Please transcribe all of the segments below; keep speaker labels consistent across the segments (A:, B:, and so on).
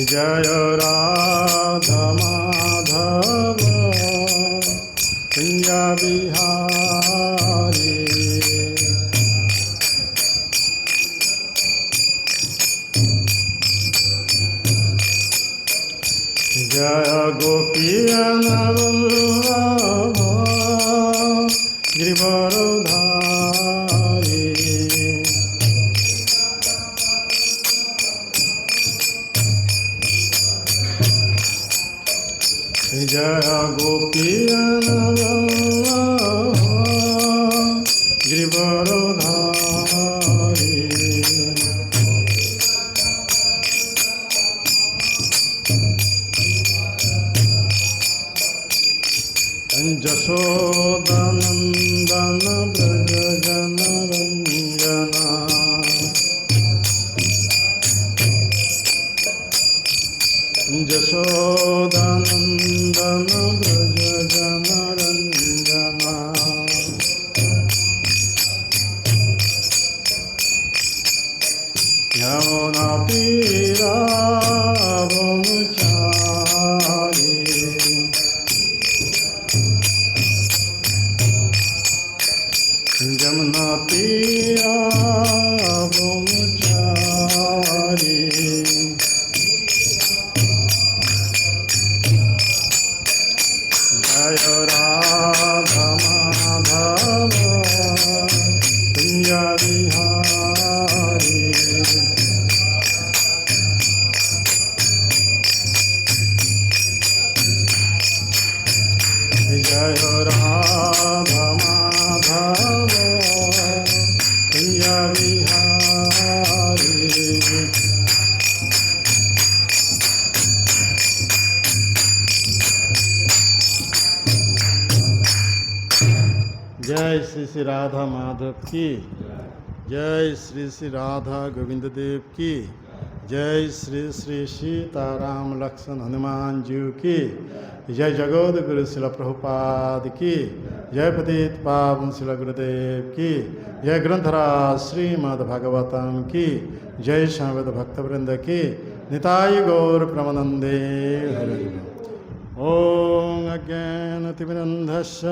A: जय राधा माधव कुंज बिहारी। जय गोपीजनवल्लभ गिरिवरधारी। जय गोपीजनवल्लभ गिरिवरधारी। जशोदानंदन व्रज जनरंजना। जशोदानंदन व्रज जनरंजना। यमुना तीरावनचारी। जमुना तीरावनचारी। जय राधा माधव कुंज बिहारी। जय राधा माधव कुंज बिहारी। जय श्री श्री राधा माधव की। जय श्री श्री राधा गोविंद देव की। जय श्री श्री सीताराम लक्ष्मण हनुमान जी की। जय जगत गुरु शिला प्रभुपाद की। जय पतित पावन शिला गुरुदेव की। जय ग्रंथराज श्रीमद् भागवतम की। जय श्यामवेद भक्तवृंद की। निताय गौर प्रमानंदे हरि। ओम अज्ञानतिमिरन्धस्य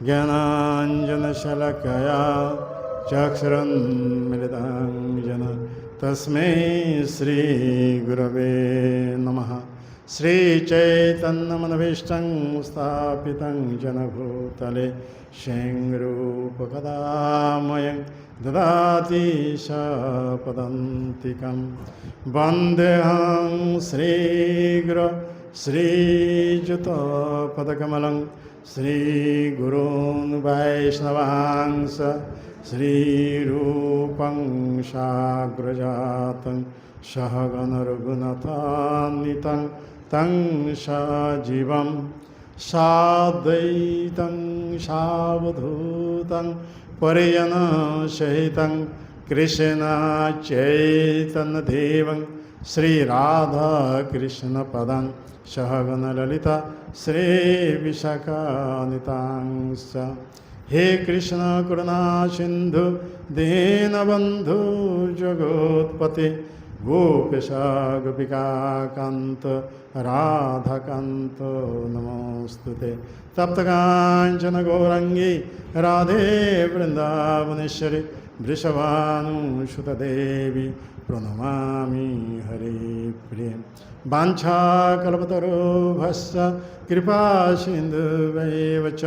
A: ज्ञानाञ्जनशलाकया चक्षुरुन्मिलितं येन तस्मै श्रीगुरवे नमः। श्रीचैतन्यमनभीष्टं स्थापितं येन भूतले स्वयं रूपकदा मह्यं ददाति सपदान्तिकं। वन्देऽहं श्रीगुरो श्रीयुतपदकमलं श्रीगुरून् वैष्णवांश श्रीरूपं साग्रजातं सहगणरघुनाथान्वितं तं सजीवं साद्वैतं सावधूतं परिजनसहितं कृष्णचैतन्यदेवं श्रीराधाकृष्णपदं सहगणललिता श्रीविशाखान्वितांश्च। हे कृष्ण करुणा सिंधु दीनबंधु जगोत्पते गोपेशा गोपिकाकांत राधाकांत नमोस्तुते। तप्तकांचन गौरंगी राधे वृंदावनेश्वरी वृषभानुसुतदेवी प्रणमामि हरे प्रिय। वाञ्छाकल्पतरुभ्यश्च कृपा सिन्धुभ्येव च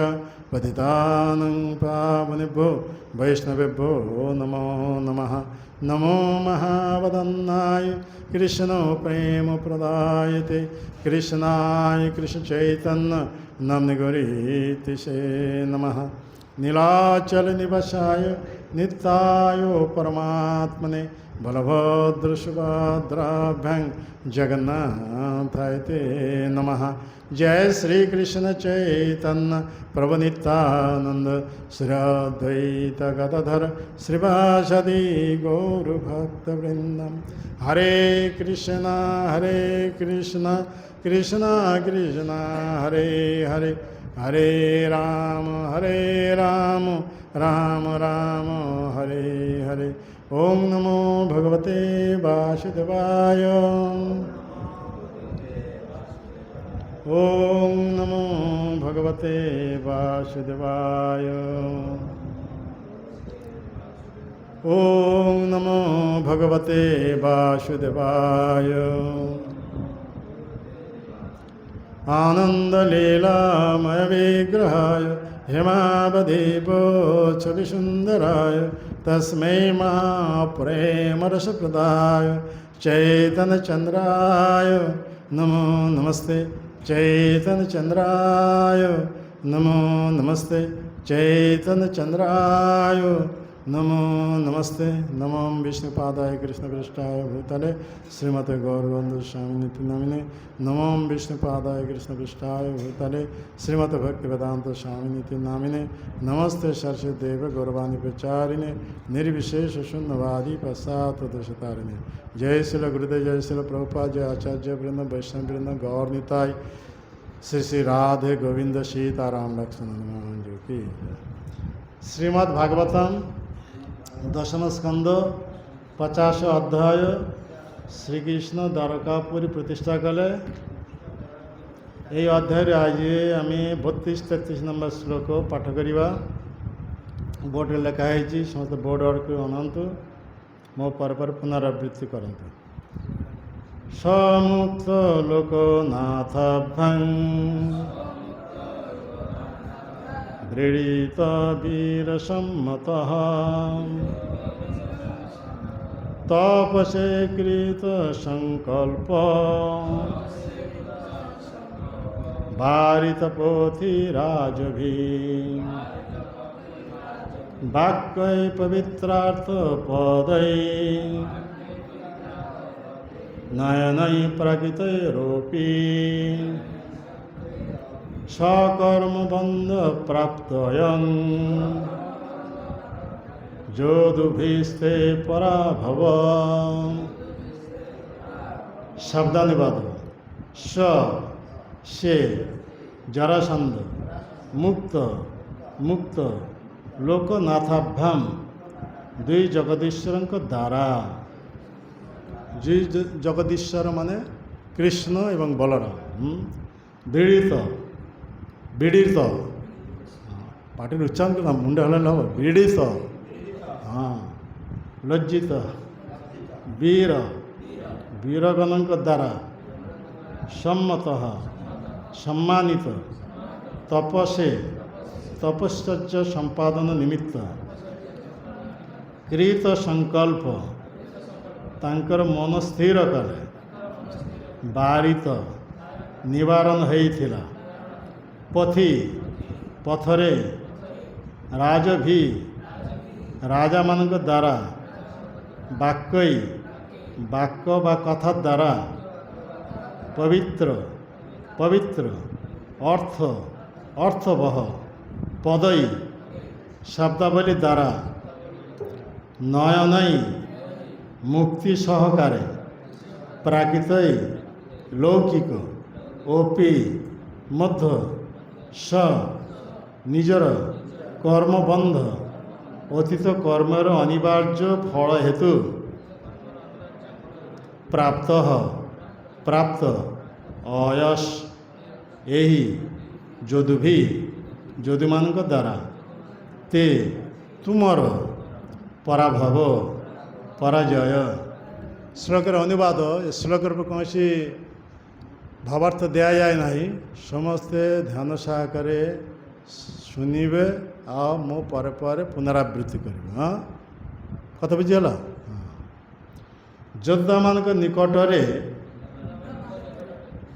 A: पतितानं पावनेभ्यो वैष्णवेभ्यो नमो नमः। नमो महावदन्नाय कृष्ण प्रेम प्रदायते कृष्णाय कृष्णचैतन्य नाम्ने गौरीतिसे नमः। नीलाचल निवासाय नित्याय परमात्मने बलभद्र सुभद्राभ्यां जगन्नाथाय ते नमः। जय श्री कृष्ण चैतन्य प्रभु नित्यानंद श्री अद्वैत गदाधर श्रीवासदि गौर भक्तवृंदम। हरे कृष्णा कृष्णा कृष्णा हरे हरे हरे राम राम राम हरे हरे। ओम नमो भगवते वासुदेवाय। ओम नमो भगवते वासुदेवाय। ओम नमो भगवते वासुदेवाय। आनंदलीलामय विग्रहाय हेमावदीपोच्छविसुन्दराय तस्मै महाप्रेमरसप्रदाय चैतन्यचन्द्राय नमो नमस्ते। चैतन्यचन्द्राय नमो नमस्ते। चैतन्यचन्द्राय नमो नमस्ते। नमो विष्णुपादाय कृष्णपृष्ठाय भूतले श्रीमते गौरवंद स्वामिनिति नामिने। नमो विष्णुपादाय कृष्णपृष्ठाय भूतले श्रीमते भक्तिवेदांत स्वामिनिति नामिने। नमस्ते सरस्वती देव गौरवाणी प्रचारिणे निर्विशेष शून्यवादी पश्चातदशतारिणे। जय श्री गुरुदेव, जय श्री प्रभुपाद, जय आचार्य वृंद, वैष्णव वृंद, गौर निताय, श्री श्री राधे गोविंद सीताराम लक्ष्मण हनुमान जी की। श्रीमद् भागवतम दशम स्कंद 50 अध्याय श्रीकृष्ण द्वारकापुरी प्रतिष्ठा कले। ये अध्याय आज आम 32-33 नंबर श्लोक पाठ करवा। बोर्ड लिखाई समस्त बोर्ड को अनंतु मो पर पुनरावृत्ति करंतु। समुक्त लोकनाथभं दृढ़ित वीरसम्मतः तपसे कृत संकल्प वारित पोथि राजभी वाक्य पवित्रार्थ पदै नयनै प्रकृतैरोपी सकर्म बंध प्राप्तयन् जोदुभिस्ते पराभव। शब्दानुवाद। स से जरासंध मुक्त मुक्त लोकनाथाभ्याम दुई जगदीश्वर द्वारा। दुई जगदीश्वर माने कृष्ण एवं बलराम। दृढ़ित विदित पार्टी उच्चारण करना मुंडे हल विदित हाँ लज्जित वीर वीरगण द्वारा सम्मत सम्मानित तपसे तपश्चर्य संपादन निमित्त कृत संकल्प तांकर मन स्थिर करे बारित निवारण होइथिला पथि पथरे राजभी राजा मानक द्वारा वाक्य वाक्य बा कथा द्वारा पवित्र पवित्र अर्थ अर्थवह पदई शब्दावली द्वारा नयनई मुक्ति सहकारे प्राकृतई लौकिक ओपी मध्य स निजर कर्मबंध अतीत कर्मर अनिवार्य फल हेतु प्राप्त प्राप्त अयस यही जोदुभी जोदुमान द्वारा ते तुमर पराभव पराजय। श्लोकर अनुवाद। श्लोकर पर कौन सी भावार्थ दिया जाए नहीं। समस्ते ध्यान सहकारे शुणवे आ मो पर पुनरावृत्ति कर। हाँ कथ बुझीगला। योद्धा मान निकटरे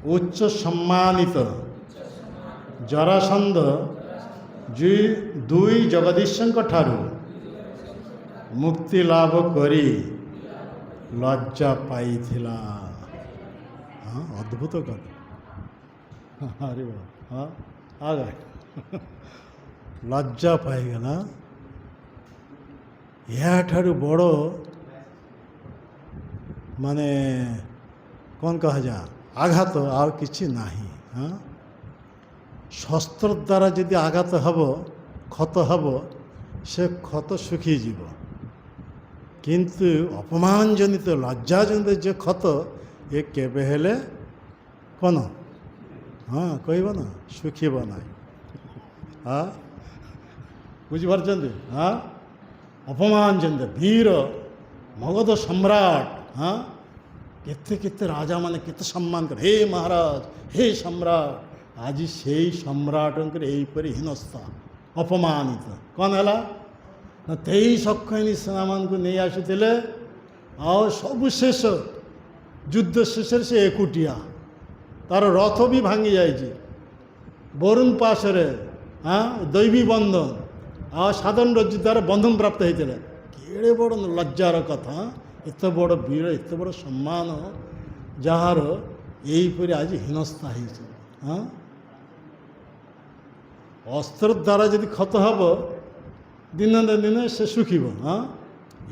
A: उच्च सम्मानित जरासंध दुई जगदीशों ठारू मुक्ति लाभ करी लज्जा पाई थिला। हाँ अद्भुत कथा। अरे वाह हाँ आ गए लज्जा पाईगला। या ठारू बड़ माने कौन कह जा आघात आ किछि नाही। हाँ ଶସ୍ତ୍ର ଦ୍ୱାରା ଯଦି ଆଘାତ ହେବ, କ୍ଷତ ହେବ, ସେ କ୍ଷତ ଶୁଖିଯିବ। କିନ୍ତୁ ଅପମାନଜନିତ ଲଜ୍ଜାଜନିତ ଯେ କ୍ଷତ ଏ କେବେ ହେଲେ କ'ଣ କହିବ ନା ଶୁଖିବ ନାହିଁ। ବୁଝିପାରୁଛନ୍ତି? ଅପମାନଜନିତ ବୀର ମଗଧ ସମ୍ରାଟ, କେତେ କେତେ ରାଜାମାନେ କେତେ ସମ୍ମାନ କରେ, ହେ ମହାରାଜ, ହେ ସମ୍ରାଟ। ଆଜି ସେଇ ସମ୍ରାଟଙ୍କର ଏହିପରି ହୀନସ୍ତା, ଅପମାନିତ। କ'ଣ ହେଲା ନା 23 ଅକ୍ଷୟଣୀ ସେନାମାନଙ୍କୁ ନେଇ ଆସିଥିଲେ, ଆଉ ସବୁ ଶେଷ, ଯୁଦ୍ଧ ଶେଷରେ ସେ ଏକୁଟିଆ, ତାର ରଥ ବି ଭାଙ୍ଗି ଯାଇଛି। ବରୁଣ ପାଶରେ ଦୈବୀ ବନ୍ଧନ ଆଉ ସାଧାରଣ ରଜ୍ଜୁ ଦ୍ୱାରା ବନ୍ଧନ ପ୍ରାପ୍ତ ହେଇଥିଲେ। କେଡ଼େ ବଡ଼ ଲଜ୍ଜାର କଥା! ଏତେ ବଡ଼ ବୀର, ଏତେ ବଡ଼ ସମ୍ମାନ, ଯାହାର ଏହିପରି ଆଜି ହୀନସ୍ତା ହେଇଛି। ଅସ୍ତ୍ର ଦ୍ୱାରା ଯଦି କ୍ଷତ ହେବ, ଦିନେ ନା ଦିନେ ସେ ଶୁଖିବ।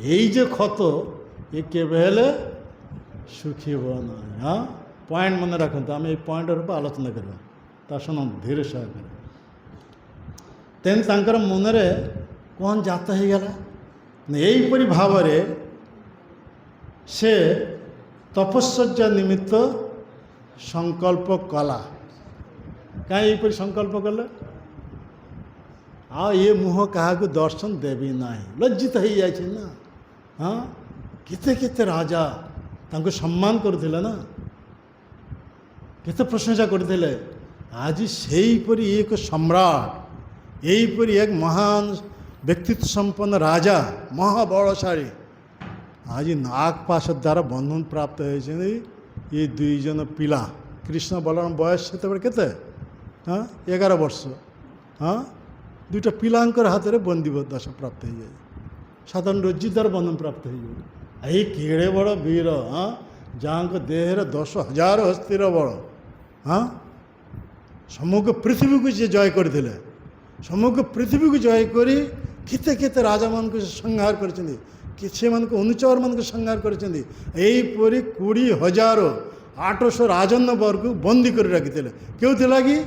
A: ଏଇ ଯେ କ୍ଷତ ଏ କେବେ ହେଲେ ଶୁଖିବ ନାହିଁ। ପଏଣ୍ଟ ମନେ ରଖନ୍ତୁ, ଆମେ ଏଇ ପଏଣ୍ଟର ଉପରେ ଆଲୋଚନା କରିବା। ତା ଶୁଣନ୍ତୁ ଧୀର ସହକାରେ। ତେଣୁ ତାଙ୍କର ମନରେ କ'ଣ ଜାତ ହେଇଗଲା, ଏହିପରି ଭାବରେ ସେ ତପସ୍ୟା ନିମିତ୍ତ ସଂକଳ୍ପ କଲା। କାହିଁ ଏହିପରି ସଂକଳ୍ପ କଲେ? ଆଉ ଏ ମୁହଁ କାହାକୁ ଦର୍ଶନ ଦେବି ନାହିଁ, ଲଜ୍ଜିତ ହେଇଯାଇଛି ନା। କେତେ କେତେ ରାଜା ତାଙ୍କୁ ସମ୍ମାନ କରୁଥିଲେ ନା, କେତେ ପ୍ରଶଂସା କରିଥିଲେ। ଆଜି ସେଇପରି ଏକ ସମ୍ରାଟ, ଏହିପରି ଏକ ମହାନ ବ୍ୟକ୍ତିତ୍ୱ ସମ୍ପନ୍ନ ରାଜା, ମହାବଳଶାଳୀ, ଆଜି ନାଗପାଶ ଦ୍ୱାରା ବନ୍ଧନ ପ୍ରାପ୍ତ ହୋଇଛନ୍ତି ଏ 2 ଜଣ ପିଲା। କୃଷ୍ଣ ବଳରାମ ବୟସ ସେତେବେଳେ କେତେ? 11 ବର୍ଷ। 2ଟା ପିଲାଙ୍କର ହାତରେ ବନ୍ଦୀବଦାସ ପ୍ରାପ୍ତ ହେଇଯାଏ, ସାଧାରଣ ରଜ୍ଜୁ ଦ୍ୱାରା ବନ୍ଧନ ପ୍ରାପ୍ତ ହେଇଯିବ। ଏଇ କେଡ଼େ ବଡ଼ ବୀର, ଯାହାଙ୍କ ଦେହରେ 10,000 ହସ୍ତିର ବଳ, ସମଗ୍ର ପୃଥିବୀକୁ ସେ ଜୟ କରିଥିଲେ। ସମଗ୍ର ପୃଥିବୀକୁ ଜୟ କରି କେତେ କେତେ ରାଜାମାନଙ୍କୁ ସେ ସଂହାର କରିଛନ୍ତି, ସେମାନଙ୍କୁ ଅନୁଚରମାନଙ୍କୁ ସଂହାର କରିଛନ୍ତି। ଏହିପରି 20,800 ରାଜନ୍ୟ ବର୍ଗକୁ ବନ୍ଦୀ କରି ରଖିଥିଲେ। କେଉଁଥି ଲାଗି?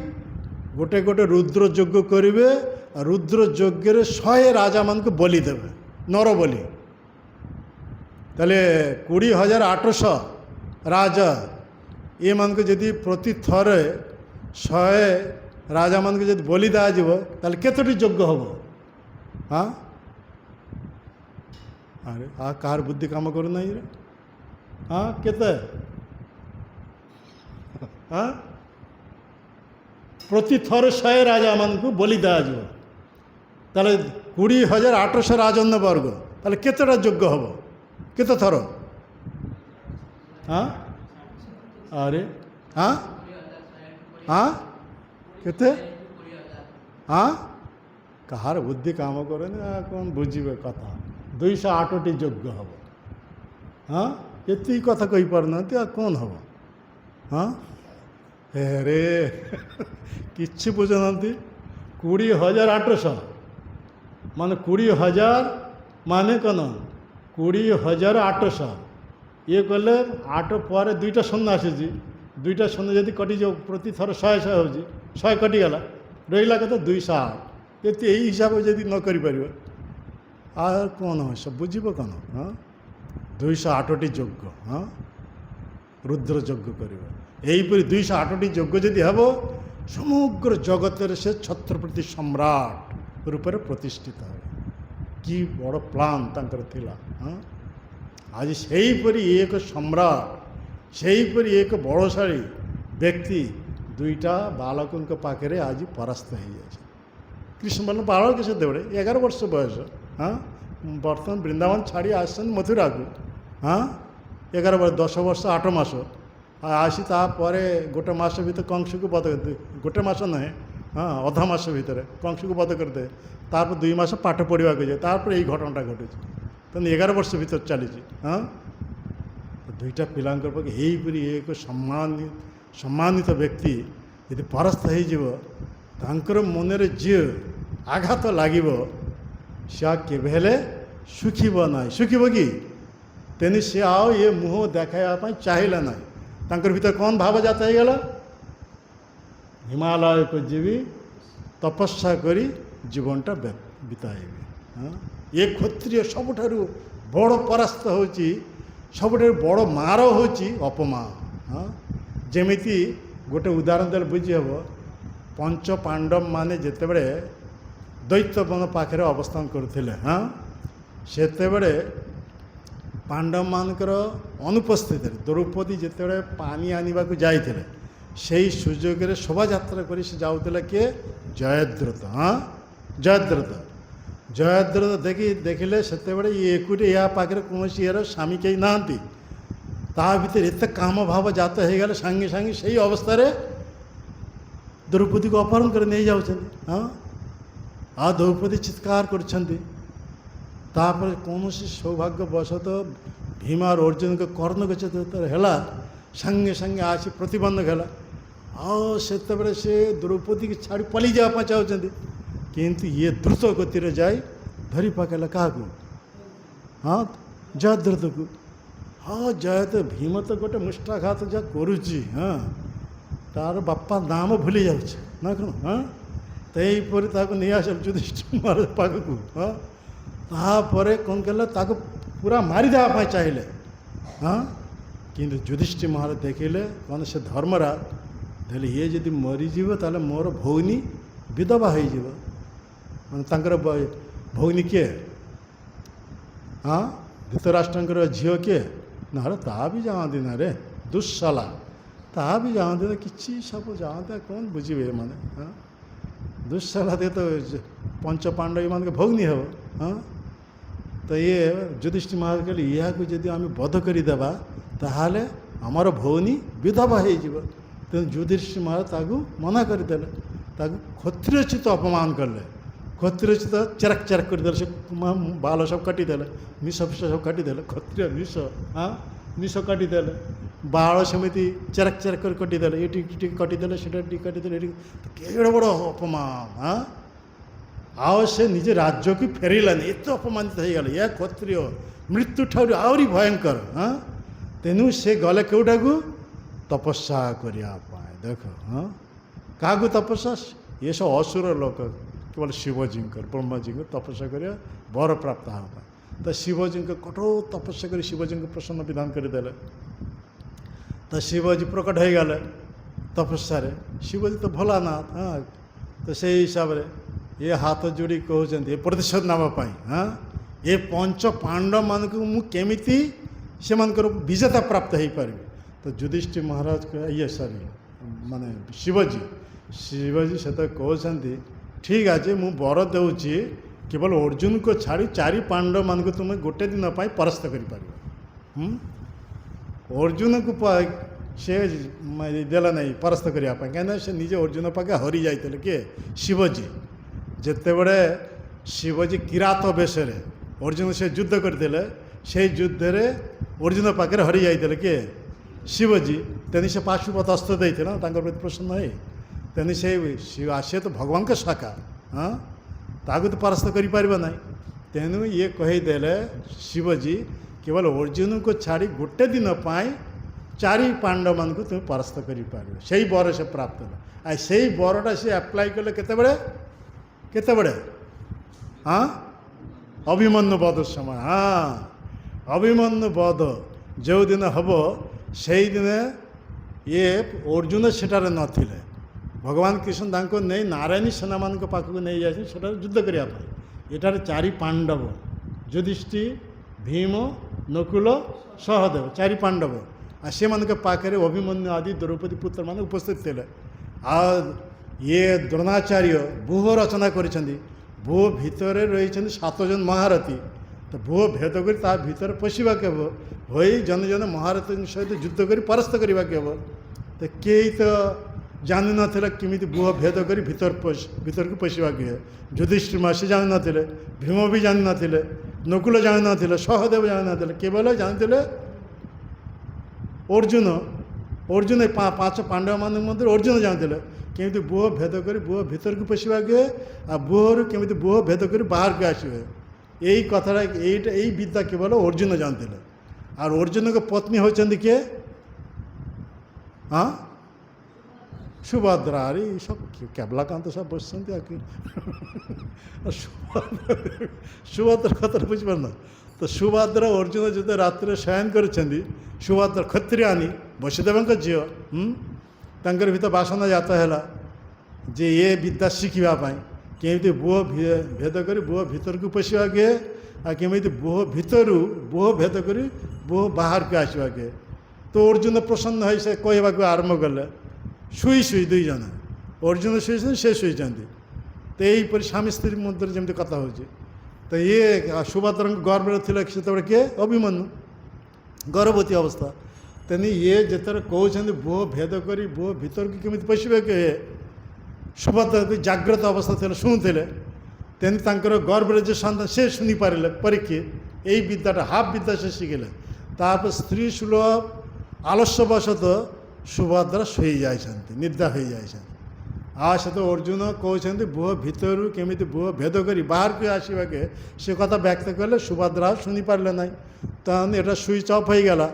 A: ଗୋଟେ ଗୋଟେ ରୁଦ୍ର ଯଜ୍ଞ କରିବେ, ଆଉ ରୁଦ୍ର ଯଜ୍ଞରେ 100 ରାଜାମାନଙ୍କୁ ବଲି ଦେବେ, ନର ବଲି। ତାହେଲେ 20,800 ରାଜା, ଏମାନଙ୍କୁ ଯଦି ପ୍ରତି ଥରେ 100 ରାଜାମାନଙ୍କୁ ଯଦି ବଲି ଦିଆଯିବ, ତାହେଲେ କେତୋଟି ଯଜ୍ଞ ହେବ? ଆରେ କାହାର ବୁଦ୍ଧି କାମ କରୁନାହିଁ ରେ? କେତେ? ପ୍ରତି ଥରେ 100 ରାଜାମାନଙ୍କୁ ବଲି ଦିଆଯିବ, ତାହେଲେ 20,800 ରାଜନ୍ୟ ବର୍ଗ, ତାହେଲେ କେତେଟା ଯଜ୍ଞ ହେବ? କେତେ ଥର? ଆରେ କେତେ? କାହାର ବୁଦ୍ଧି କାମ କରେନି, କ'ଣ ବୁଝିବେ କଥା? 208ଟି ଯଜ୍ଞ ହେବ। ଏତିକି କଥା କହିପାରୁନାହାନ୍ତି, ଆଉ କ'ଣ ହେବ? ରେ କିଛି ବୁଝୁନାହାନ୍ତି। 20,800 ମାନେ 20,000 ମାନେ କ'ଣ? 20,800 ଇଏ କଲେ 8 ପରେ 2ଟା ଶୂନ ଆସିଛି, 2ଟା ଶୂନ ଯଦି କଟିଯିବ, ପ୍ରତି ଥର 100 ହେଉଛି, 100 କଟିଗଲା, ରହିଲା କେତେ? 208। ଏତେ ଏଇ ହିସାବ ଯଦି ନ କରିପାରିବ ଆଉ କ'ଣ ସବୁ ବୁଝିବ କ'ଣ? 208ଟି ଯଜ୍ଞ, ରୁଦ୍ର ଯଜ୍ଞ କରିବ। ଏହିପରି 208ଟି ଯଜ୍ଞ ଯଦି ହେବ, ସମଗ୍ର ଜଗତରେ ସେ ଛତ୍ରପତି ସମ୍ରାଟ ରୂପରେ ପ୍ରତିଷ୍ଠିତ ହେବ। କି ବଡ଼ ପ୍ଲାନ୍ ତାଙ୍କର ଥିଲା। ଆଜି ସେହିପରି ଏକ ସମ୍ରାଟ, ସେହିପରି ଏକ ବଳଶାଳୀ ବ୍ୟକ୍ତି 2ଟା ବାଳକଙ୍କ ପାଖରେ ଆଜି ପରାସ୍ତ ହେଇଯାଇଛି। କୃଷ୍ଣ ବାଳକ ସେତେବେଳେ 11 ବର୍ଷ ବୟସ। ବର୍ତ୍ତମାନ ବୃନ୍ଦାବନ ଛାଡ଼ି ଆସିଛନ୍ତି ମଥୁରାକୁ। 11 ବର୍ଷ, 10 ବର୍ଷ 8 ମାସ ଆସି, ତାପରେ ଗୋଟେ ମାସ ଭିତରେ କଂସକୁ ବଧ କରିଦେବେ। ଗୋଟେ ମାସ ନୁହେଁ, ଅଧା ମାସ ଭିତରେ କଂସକୁ ବଧ କରିଦେବେ। ତାପରେ 2 ମାସ ପାଠ ପଢ଼ିବାକୁ ଯାଏ, ତାପରେ ଏଇ ଘଟଣାଟା ଘଟୁଛି। ତେଣୁ 11 ବର୍ଷ ଭିତରେ ଚାଲିଛି। 2ଟା ପିଲାଙ୍କ ପାଖେ ଏହିପରି ଏକ ସମ୍ମାନିତ ବ୍ୟକ୍ତି ଯଦି ପରାସ୍ତ ହେଇଯିବ, ତାଙ୍କର ମନରେ ଯିଏ ଆଘାତ ଲାଗିବ, ସେ କେବେ ହେଲେ ଶୁଖିବ ନାହିଁ। ଶୁଖିବ କି? ତେଣୁ ସେ ଆଉ ଏ ମୁହଁ ଦେଖାଇବା ପାଇଁ ଚାହିଁଲା ନାହିଁ। ତାଙ୍କର ଭିତରେ କ'ଣ ଭାବ ଜାତ ହେଇଗଲା? ହିମାଳୟକୁ ଯିବି, ତପସ୍ୟା କରି ଜୀବନଟା ବିତାଇବି। ଏ କ୍ଷତ୍ରିୟ ସବୁଠାରୁ ବଡ଼ ପରାସ୍ତ ହେଉଛି, ସବୁଠାରୁ ବଡ଼ ମାର ହେଉଛି ଅପମାନ। ଯେମିତି ଗୋଟେ ଉଦାହରଣ ଦେଲେ ବୁଝି ହେବ, ପଞ୍ଚ ପାଣ୍ଡବ ମାନେ ଯେତେବେଳେ ଦୈତ୍ୟବନ ପାଖରେ ଅବସ୍ଥାନ କରୁଥିଲେ, ସେତେବେଳେ ପାଣ୍ଡବମାନଙ୍କର ଅନୁପସ୍ଥିତିରେ ଦ୍ରୌପଦୀ ଯେତେବେଳେ ପାଣି ଆଣିବାକୁ ଯାଇଥିଲେ, ସେହି ସୁଯୋଗରେ ଶୋଭାଯାତ୍ରା କରି ସେ ଯାଉଥିଲା କିଏ? ଜୟଦ୍ରଥ। ଜୟଦ୍ରଥ ଦେଖିଲେ ସେତେବେଳେ ଇଏ ଏକୁଟିଆ, ଏହା ପାଖରେ କୌଣସି ଇଏର ସ୍ୱାମୀ କେହି ନାହାନ୍ତି। ତା ଭିତରେ ଏତେ କାମ ଭାବ ଜାତ ହେଇଗଲେ ସାଙ୍ଗେ ସାଙ୍ଗେ ସେଇ ଅବସ୍ଥାରେ ଦ୍ରୌପଦୀକୁ ଅପହରଣ କରି ନେଇଯାଉଛନ୍ତି। ଆଉ ଦ୍ରୌପଦୀ ଚିତ୍କାର କରୁଛନ୍ତି। ତାପରେ କୌଣସି ସୌଭାଗ୍ୟବଶତଃ ଭୀମ ଆଉ ଅର୍ଜୁନଙ୍କ କର୍ଣ୍ଣଗୋଚର ହେଲା, ସାଙ୍ଗେ ସାଙ୍ଗେ ଆସି ପ୍ରତିବନ୍ଧକ ହେଲା। ଆଉ ସେତେବେଳେ ସେ ଦ୍ରୌପଦୀକି ଛାଡ଼ି ପଳେଇ ଯିବା ପାଇଁ ଚାହୁଁଛନ୍ତି, କିନ୍ତୁ ଇଏ ଦ୍ରୁତ ଗତିରେ ଯାଇ ଧରି ପକାଇଲା କାହାକୁ? ଜୟଦ୍ରଥକୁ। ଜୟଦ୍ରଥ ଭୀମ ତ ଗୋଟେ ମୁଷ୍ଟାଘାତ ଯାହା କରୁଛି, ତାର ବାପା ନାମ ଭୁଲି ଯାଉଛି ନା କ'ଣ? ସେଇପରି ତାକୁ ନେଇ ଆସିବ ଯୁଧିଷ୍ଠିର ମହାରାଜ ପାଖକୁ। ତାପରେ କ'ଣ କଲେ? ତାକୁ ପୁରା ମାରିଦେବା ପାଇଁ ଚାହିଁଲେ। କିନ୍ତୁ ଯୁଧିଷ୍ଠିର ମହାରାଜ ଦେଖିଲେ କ'ଣ? ସେ ଧର୍ମରାଜ ହେଲେ ଇଏ ଯଦି ମରିଯିବ ତାହେଲେ ମୋର ଭଉଣୀ ବିଧବା ହେଇଯିବ। ମାନେ ତାଙ୍କର ଭଉଣୀ କିଏ? ଧୃତରାଷ୍ଟ୍ରଙ୍କର ଝିଅ କିଏ? ନହେଲେ ତାହା ବି ଯାଆନ୍ତି ନା ରେ, ଦୁଃଶାଲା। ତାହା ବି ଯାଆନ୍ତି ନା, କିଛି ସବୁ ଯାଆନ୍ତି। କ'ଣ ବୁଝିବେ ଏମାନେ? ଦୁଃଶାଲା ତ ପଞ୍ଚ ପାଣ୍ଡବ ଏମାନଙ୍କ ଭଉଣୀ ହେବ। ତ ଇଏ ଯୁଧିଷ୍ଠିର ମହାରାଜ କହିଲେ, ଏହାକୁ ଯଦି ଆମେ ବଧ କରିଦେବା ତାହେଲେ ଆମର ଭଉଣୀ ବିଧବା ହେଇଯିବ। ତେଣୁ ଯୁଧିଷ୍ଠିର ମହାରାଜ ତାକୁ ମନା କରିଦେଲେ। ତାକୁ କ୍ଷତ୍ରିୟୋଚିତ ଅପମାନ କଲେ। କ୍ଷତ୍ରିୟୋଚିତ ଚେରାକ ଚେରାକ କରିଦେଲେ। ସେ ବାଲ ସବୁ କାଟିଦେଲେ, ନିଶ ଫିସ ସବୁ କାଟିଦେଲେ। କ୍ଷତ୍ରିୟ ନିଶ କାଟିଦେଲେ, ବାଳ ସେମିତି ଚେରାକ ଚେରାକ କରି କାଟିଦେଲେ। ଏଠି ଟିକେ କାଟିଦେଲେ, ସେଟା ଟିକେ କାଟିଦେଲେ। ଏଠି କେଡ଼େ ବଡ଼ ଅପମାନ! ଆଉ ସେ ନିଜେ ରାଜ୍ୟକୁ ଫେରିଲାନି, ଏତେ ଅପମାନିତ ହେଇଗଲେ। ଏହା କ୍ଷତ୍ରିୟ ମୃତ୍ୟୁଠାରୁ ଆହୁରି ଭୟଙ୍କର। ତେଣୁ ସେ ଗଲେ କେଉଁଟାକୁ? ତପସ୍ୟା କରିବା ପାଇଁ। ଦେଖ, କାହାକୁ ତପସ୍ୟା? ଏସବୁ ଅସୁର ଲୋକ କେବଳ ଶିବଜୀଙ୍କର, ବ୍ରହ୍ମାଜୀଙ୍କ ତପସ୍ୟା କରିବା ବର ପ୍ରାପ୍ତ ହେବା ପାଇଁ। ତ ଶିବଜୀଙ୍କ କଠୋର ତପସ୍ୟା କରି ଶିବଜୀଙ୍କୁ ପ୍ରସନ୍ନ ବିଧାନ କରିଦେଲେ। ତ ଶିବଜୀ ପ୍ରକଟ ହେଇଗଲେ ତପସ୍ୟାରେ। ଶିବଜୀ ତ ଭୋଲାନାଥ। ତ ସେଇ ହିସାବରେ ଏ ହାତ ଯୋଡ଼ି କହୁଛନ୍ତି ଏ ପ୍ରତିଶୋଧ ନେବା ପାଇଁ। ଏ ପଞ୍ଚ ପାଣ୍ଡବମାନଙ୍କୁ ମୁଁ କେମିତି ସେମାନଙ୍କର ବିଜେତା ପ୍ରାପ୍ତ ହେଇପାରିବି? ତ ଯୁଧିଷ୍ଠିର ମହାରାଜ ମାନେ ଶିବଜୀ ସେତେବେଳେ କହୁଛନ୍ତି, ଠିକ୍ ଅଛି, ମୁଁ ବର ଦେଉଛି, କେବଳ ଅର୍ଜୁନକୁ ଛାଡ଼ି 4 ପାଣ୍ଡବମାନଙ୍କୁ ତୁମେ ଗୋଟେ ଦିନ ପାଇଁ ପରାସ୍ତ କରିପାରିବ। ଅର୍ଜୁନକୁ ସେ ଦେଲା ନାହିଁ ପରାସ୍ତ କରିବା ପାଇଁ, କାହିଁକିନା ସେ ନିଜେ ଅର୍ଜୁନ ପାଖେ ହରି ଯାଇଥିଲେ। କିଏ? ଶିବଜୀ। ଯେତେବେଳେ ଶିବଜୀ କିରାତ ବେଶରେ ଅର୍ଜୁନ ସେ ଯୁଦ୍ଧ କରିଥିଲେ, ସେଇ ଯୁଦ୍ଧରେ ଅର୍ଜୁନ ପାଖରେ ହରି ଯାଇଥିଲେ। କିଏ? ଶିବଜୀ। ତେଣୁ ସେ ପାଶୁପତ ଅସ୍ତ୍ର ଦେଇଥିଲେ ତାଙ୍କ ପ୍ରତି ପ୍ରସନ୍ନ ହେଇ। ତେଣୁ ସେ ତ ଭଗବାନଙ୍କ ଶାଖା, ତାକୁ ତ ପରାସ୍ତ କରିପାରିବ ନାହିଁ। ତେଣୁ ଇଏ କହିଦେଲେ ଶିବଜୀ, କେବଳ ଅର୍ଜୁନକୁ ଛାଡ଼ି ଗୋଟେ ଦିନ ପାଇଁ 4 ପାଣ୍ଡବମାନଙ୍କୁ ତୁମେ ପରାସ୍ତ କରିପାରିବ। ସେଇ ବର ସେ ପ୍ରାପ୍ତ ହେଲା। ଆଉ ସେଇ ବରଟା ସେ ଆପ୍ଲାଏ କଲେ କେତେବେଳେ? ଅଭିମନ୍ୟୁ ବଧ ସମୟ। ଅଭିମନ୍ୟୁ ବଧ ଯେଉଁଦିନ ହେବ, ସେଇଦିନ ଇଏ ଅର୍ଜୁନ ସେଠାରେ ନଥିଲେ। ଭଗବାନ କୃଷ୍ଣ ତାଙ୍କୁ ନେଇ ନାରାୟଣୀ ସେନାମାନଙ୍କ ପାଖକୁ ନେଇ ଯାଇଛନ୍ତି ସେଠାରେ ଯୁଦ୍ଧ କରିବା ପାଇଁ। ଏଠାରେ 4 ପାଣ୍ଡବ, ଯୁଧିଷ୍ଠିର, ଭୀମ, ନକୁଳ, ସହଦେବ, 4 ପାଣ୍ଡବ। ଆଉ ସେମାନଙ୍କ ପାଖରେ ଅଭିମନ୍ୟୁ ଆଦି ଦ୍ରୌପଦୀ ପୁତ୍ରମାନେ ଉପସ୍ଥିତ ଥିଲେ। ଆଉ ଇଏ ଦ୍ରୋଣାଚାର୍ଯ୍ୟ ବ୍ୟୂହ ରଚନା କରିଛନ୍ତି। ବ୍ୟୂହ ଭିତରେ ରହିଛନ୍ତି 7 ଜଣ ମହାରଥୀ। ତ ବ୍ୟୂହ ଭେଦ କରି ତା ଭିତରେ ପଶିବାକୁ ହେବ, ହୋଇ ଜଣେ ଜଣେ ମହାରଥୀଙ୍କ ସହିତ ଯୁଦ୍ଧ କରି ପରାସ୍ତ କରିବାକୁ ହେବ। ତ କେହି ତ ଜାଣିନଥିଲେ କେମିତି ବ୍ୟୂହ ଭେଦ କରି ଭିତରକୁ ପଶିବାକୁ ହୁଏ। ଯୁଧିଷ୍ଠିର ମାସେ ଜାଣିନଥିଲେ, ଭୀମ ବି ଜାଣିନଥିଲେ, ନକୁଳ ଜାଣିନଥିଲେ, ସହଦେବ ଜାଣିନଥିଲେ, କେବଳ ଜାଣିଥିଲେ ଅର୍ଜୁନ। ଅର୍ଜୁନ 5 ପାଣ୍ଡବମାନଙ୍କ ମଧ୍ୟରେ ଅର୍ଜୁନ ଜାଣିଥିଲେ କେମିତି ବ୍ୟୂହ ଭେଦ କରି ବ୍ୟୂହ ଭିତରକୁ ପଶିବାକୁ ହୁଏ, ଆଉ ବ୍ୟୂହରୁ କେମିତି ବ୍ୟୂହ ଭେଦ କରି ବାହାରକୁ ଆସିବେ। ଏଇ କଥାଟା ଏଇ ବିଦ୍ୟା କେବଳ ଅର୍ଜୁନ ଜାଣିଥିଲେ। ଆଉ ଅର୍ଜୁନଙ୍କ ପତ୍ନୀ ହେଉଛନ୍ତି କିଏ? ସୁଭଦ୍ରା ଆରେ ସব କେବଲାକାନ୍ତ ସବ ବସିଛନ୍ତି ଆକି ସୁଭଦ୍ରା କଥାଟା ବୁଝିପାରୁନ ତ ସୁଭଦ୍ରା ଅର୍ଜୁନ ଯେତେ ରାତିରେ ଶୟନ କରିଛନ୍ତି ସୁଭଦ୍ରା କ୍ଷତ୍ରିୟାନୀ ବସୁଦେବଙ୍କ ଝିଅ ତାଙ୍କର ଭିତରେ ବାସନା ଜାତ ହେଲା ଯେ ଏ ବିଦ୍ୟା ଶିଖିବା ପାଇଁ କେମିତି ବୁହ ଭେଦ କରି ବୁହ ଭିତରକୁ ପଶିବା କିଏ ଆଉ କେମିତି ବୁହ ଭିତରୁ ବୁହ ଭେଦ କରି ବୁହ ବାହାରକୁ ଆସିବା କିଏ ତ ଅର୍ଜୁନ ପ୍ରସନ୍ନ ହୋଇ ସେ କହିବାକୁ ଆରମ୍ଭ କଲେ ଶୋଇ ଦୁଇ ଜଣ ଅର୍ଜୁନ ଶୋଇଛନ୍ତି ସେ ଶୋଇଛନ୍ତି ତ ଏଇପରି ସ୍ୱାମୀ ସ୍ତ୍ରୀ ମଧ୍ୟରେ ଯେମିତି କଥା ହେଉଛି ତ ଇଏ ସୁଭଦ୍ରାଙ୍କ ଗର୍ଭରେ ଥିଲା ସେତେବେଳେ କିଏ ଅଭିମନ୍ୟୁ ଗର୍ଭବତୀ ଅବସ୍ଥା ତେଣୁ ଇଏ ଯେତେବେଳେ କହୁଛନ୍ତି ବୁହ ଭେଦ କରି ବୁହ ଭିତରକୁ କେମିତି ପଶିବେ କିଏ ସୁଭଦ୍ରା ଜାଗ୍ରତ ଅବସ୍ଥା ଥିଲେ ଶୁଣୁଥିଲେ ତେଣୁ ତାଙ୍କର ଗର୍ଭରେ ଯେ ସନ୍ତାନ ସେ ଶୁଣିପାରିଲେ ପରୀକ୍ଷା ଏଇ ବିଦ୍ୟାଟା ହାଫ୍ ବିଦ୍ୟା ସେ ଶିଖିଲେ ତାପରେ ସ୍ତ୍ରୀ ସୁଲଭ ଆଲସ୍ୟବଶତଃ ସୁଭଦ୍ରା ଶୋଇଯାଇଛନ୍ତି ନିଦ୍ରା ହୋଇଯାଇଛନ୍ତି ଆଉ ସେ ତ ଅର୍ଜୁନ କହୁଛନ୍ତି ବୁହ ଭିତରୁ କେମିତି ବୁହ ଭେଦ କରି ବାହାରକୁ ଆସିବାକେ ସେ କଥା ବ୍ୟକ୍ତ କଲେ ସୁଭଦ୍ରା ଶୁଣିପାରିଲେ ନାହିଁ ତାହେଲେ ଏଇଟା ସୁଇଚ୍ ଅଫ୍ ହୋଇଗଲା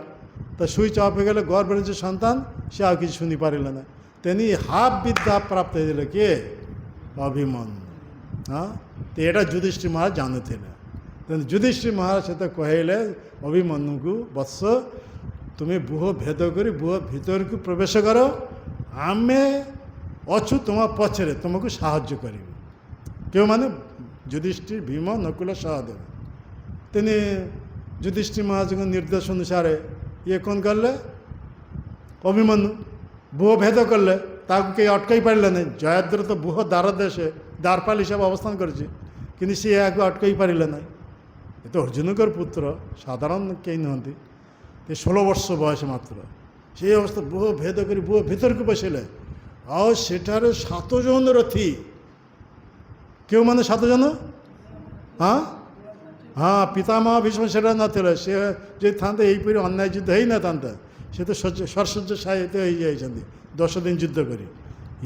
A: ତ ସୁଇଚ୍ ଅଫ୍ ହୋଇଗଲେ ଗର୍ଭରେ ଯେ ସନ୍ତାନ ସେ ଆଉ କିଛି ଶୁଣିପାରିଲେ ନାହିଁ ତେଣୁ ହାଫ୍ ବିଦ୍ୟା ପ୍ରାପ୍ତ ହେଇଥିଲେ କିଏ ଅଭିମନ୍ୟୁ ହଁ ତ ଏଇଟା ଯୁଧିଷ୍ଠିର ମହାରାଜ ଜାଣୁଥିଲେ ତେଣୁ ଯୁଧିଷ୍ଠିର ମହାରାଜ ସେତେ କହିଲେ ଅଭିମନ୍ୟୁକୁ ବତ୍ସ ତୁମେ ବୁହ ଭେଦ କରି ବୁହ ଭିତରକୁ ପ୍ରବେଶ କର ଆମେ ଅଛୁ ତୁମ ପଛରେ ତୁମକୁ ସାହାଯ୍ୟ କରିବୁ କେଉଁମାନେ ଯୁଧିଷ୍ଠିର ଭୀମ ନକୁଳ ସହଦେବ ତେଣୁ ଯୁଧିଷ୍ଠିର ମହାରାଜଙ୍କ ନିର୍ଦ୍ଦେଶ ଅନୁସାରେ ଇଏ କ'ଣ କଲେ ଅଭିମନ୍ୟୁ ବୁହ ଭେଦ କଲେ ତାକୁ କେହି ଅଟକାଇ ପାରିଲେ ନାହିଁ ଜୟଦ୍ରଥ ବୁହ ଦ୍ୱାର ଦେଶେ ଦ୍ୱାରପାଲ ହିସାବରେ ଅବସ୍ଥାନ କରିଛି କିନ୍ତୁ ସିଏ ଏହାକୁ ଅଟକାଇ ପାରିଲେ ନାହିଁ ଏ ତ ଅର୍ଜୁନଙ୍କର ପୁତ୍ର ସାଧାରଣ କେହି ନୁହନ୍ତି 16 ବର୍ଷ ବୟସ ମାତ୍ର ସେଇ ଅବସ୍ଥା ବୁହ ଭେଦ କରି ବୁହ ଭିତରକୁ ପଶିଲେ ଆଉ ସେଠାରେ 7 ଜଣ ରଥି କେଉଁମାନେ 7 ଜଣ ହଁ ହଁ ପିତାମହ ଭୀଷ୍ମ ସେଟା ନଥିଲେ ସେ ଯଦି ଥାନ୍ତେ ଏହିପରି ଅନ୍ୟାୟ ଯୁଦ୍ଧ ହେଇନଥାନ୍ତା ସେ ତ ସରସଜ୍ଜ ସାହିତ୍ୟ ହେଇଯାଇଛନ୍ତି 10 ଦିନ ଯୁଦ୍ଧ କରି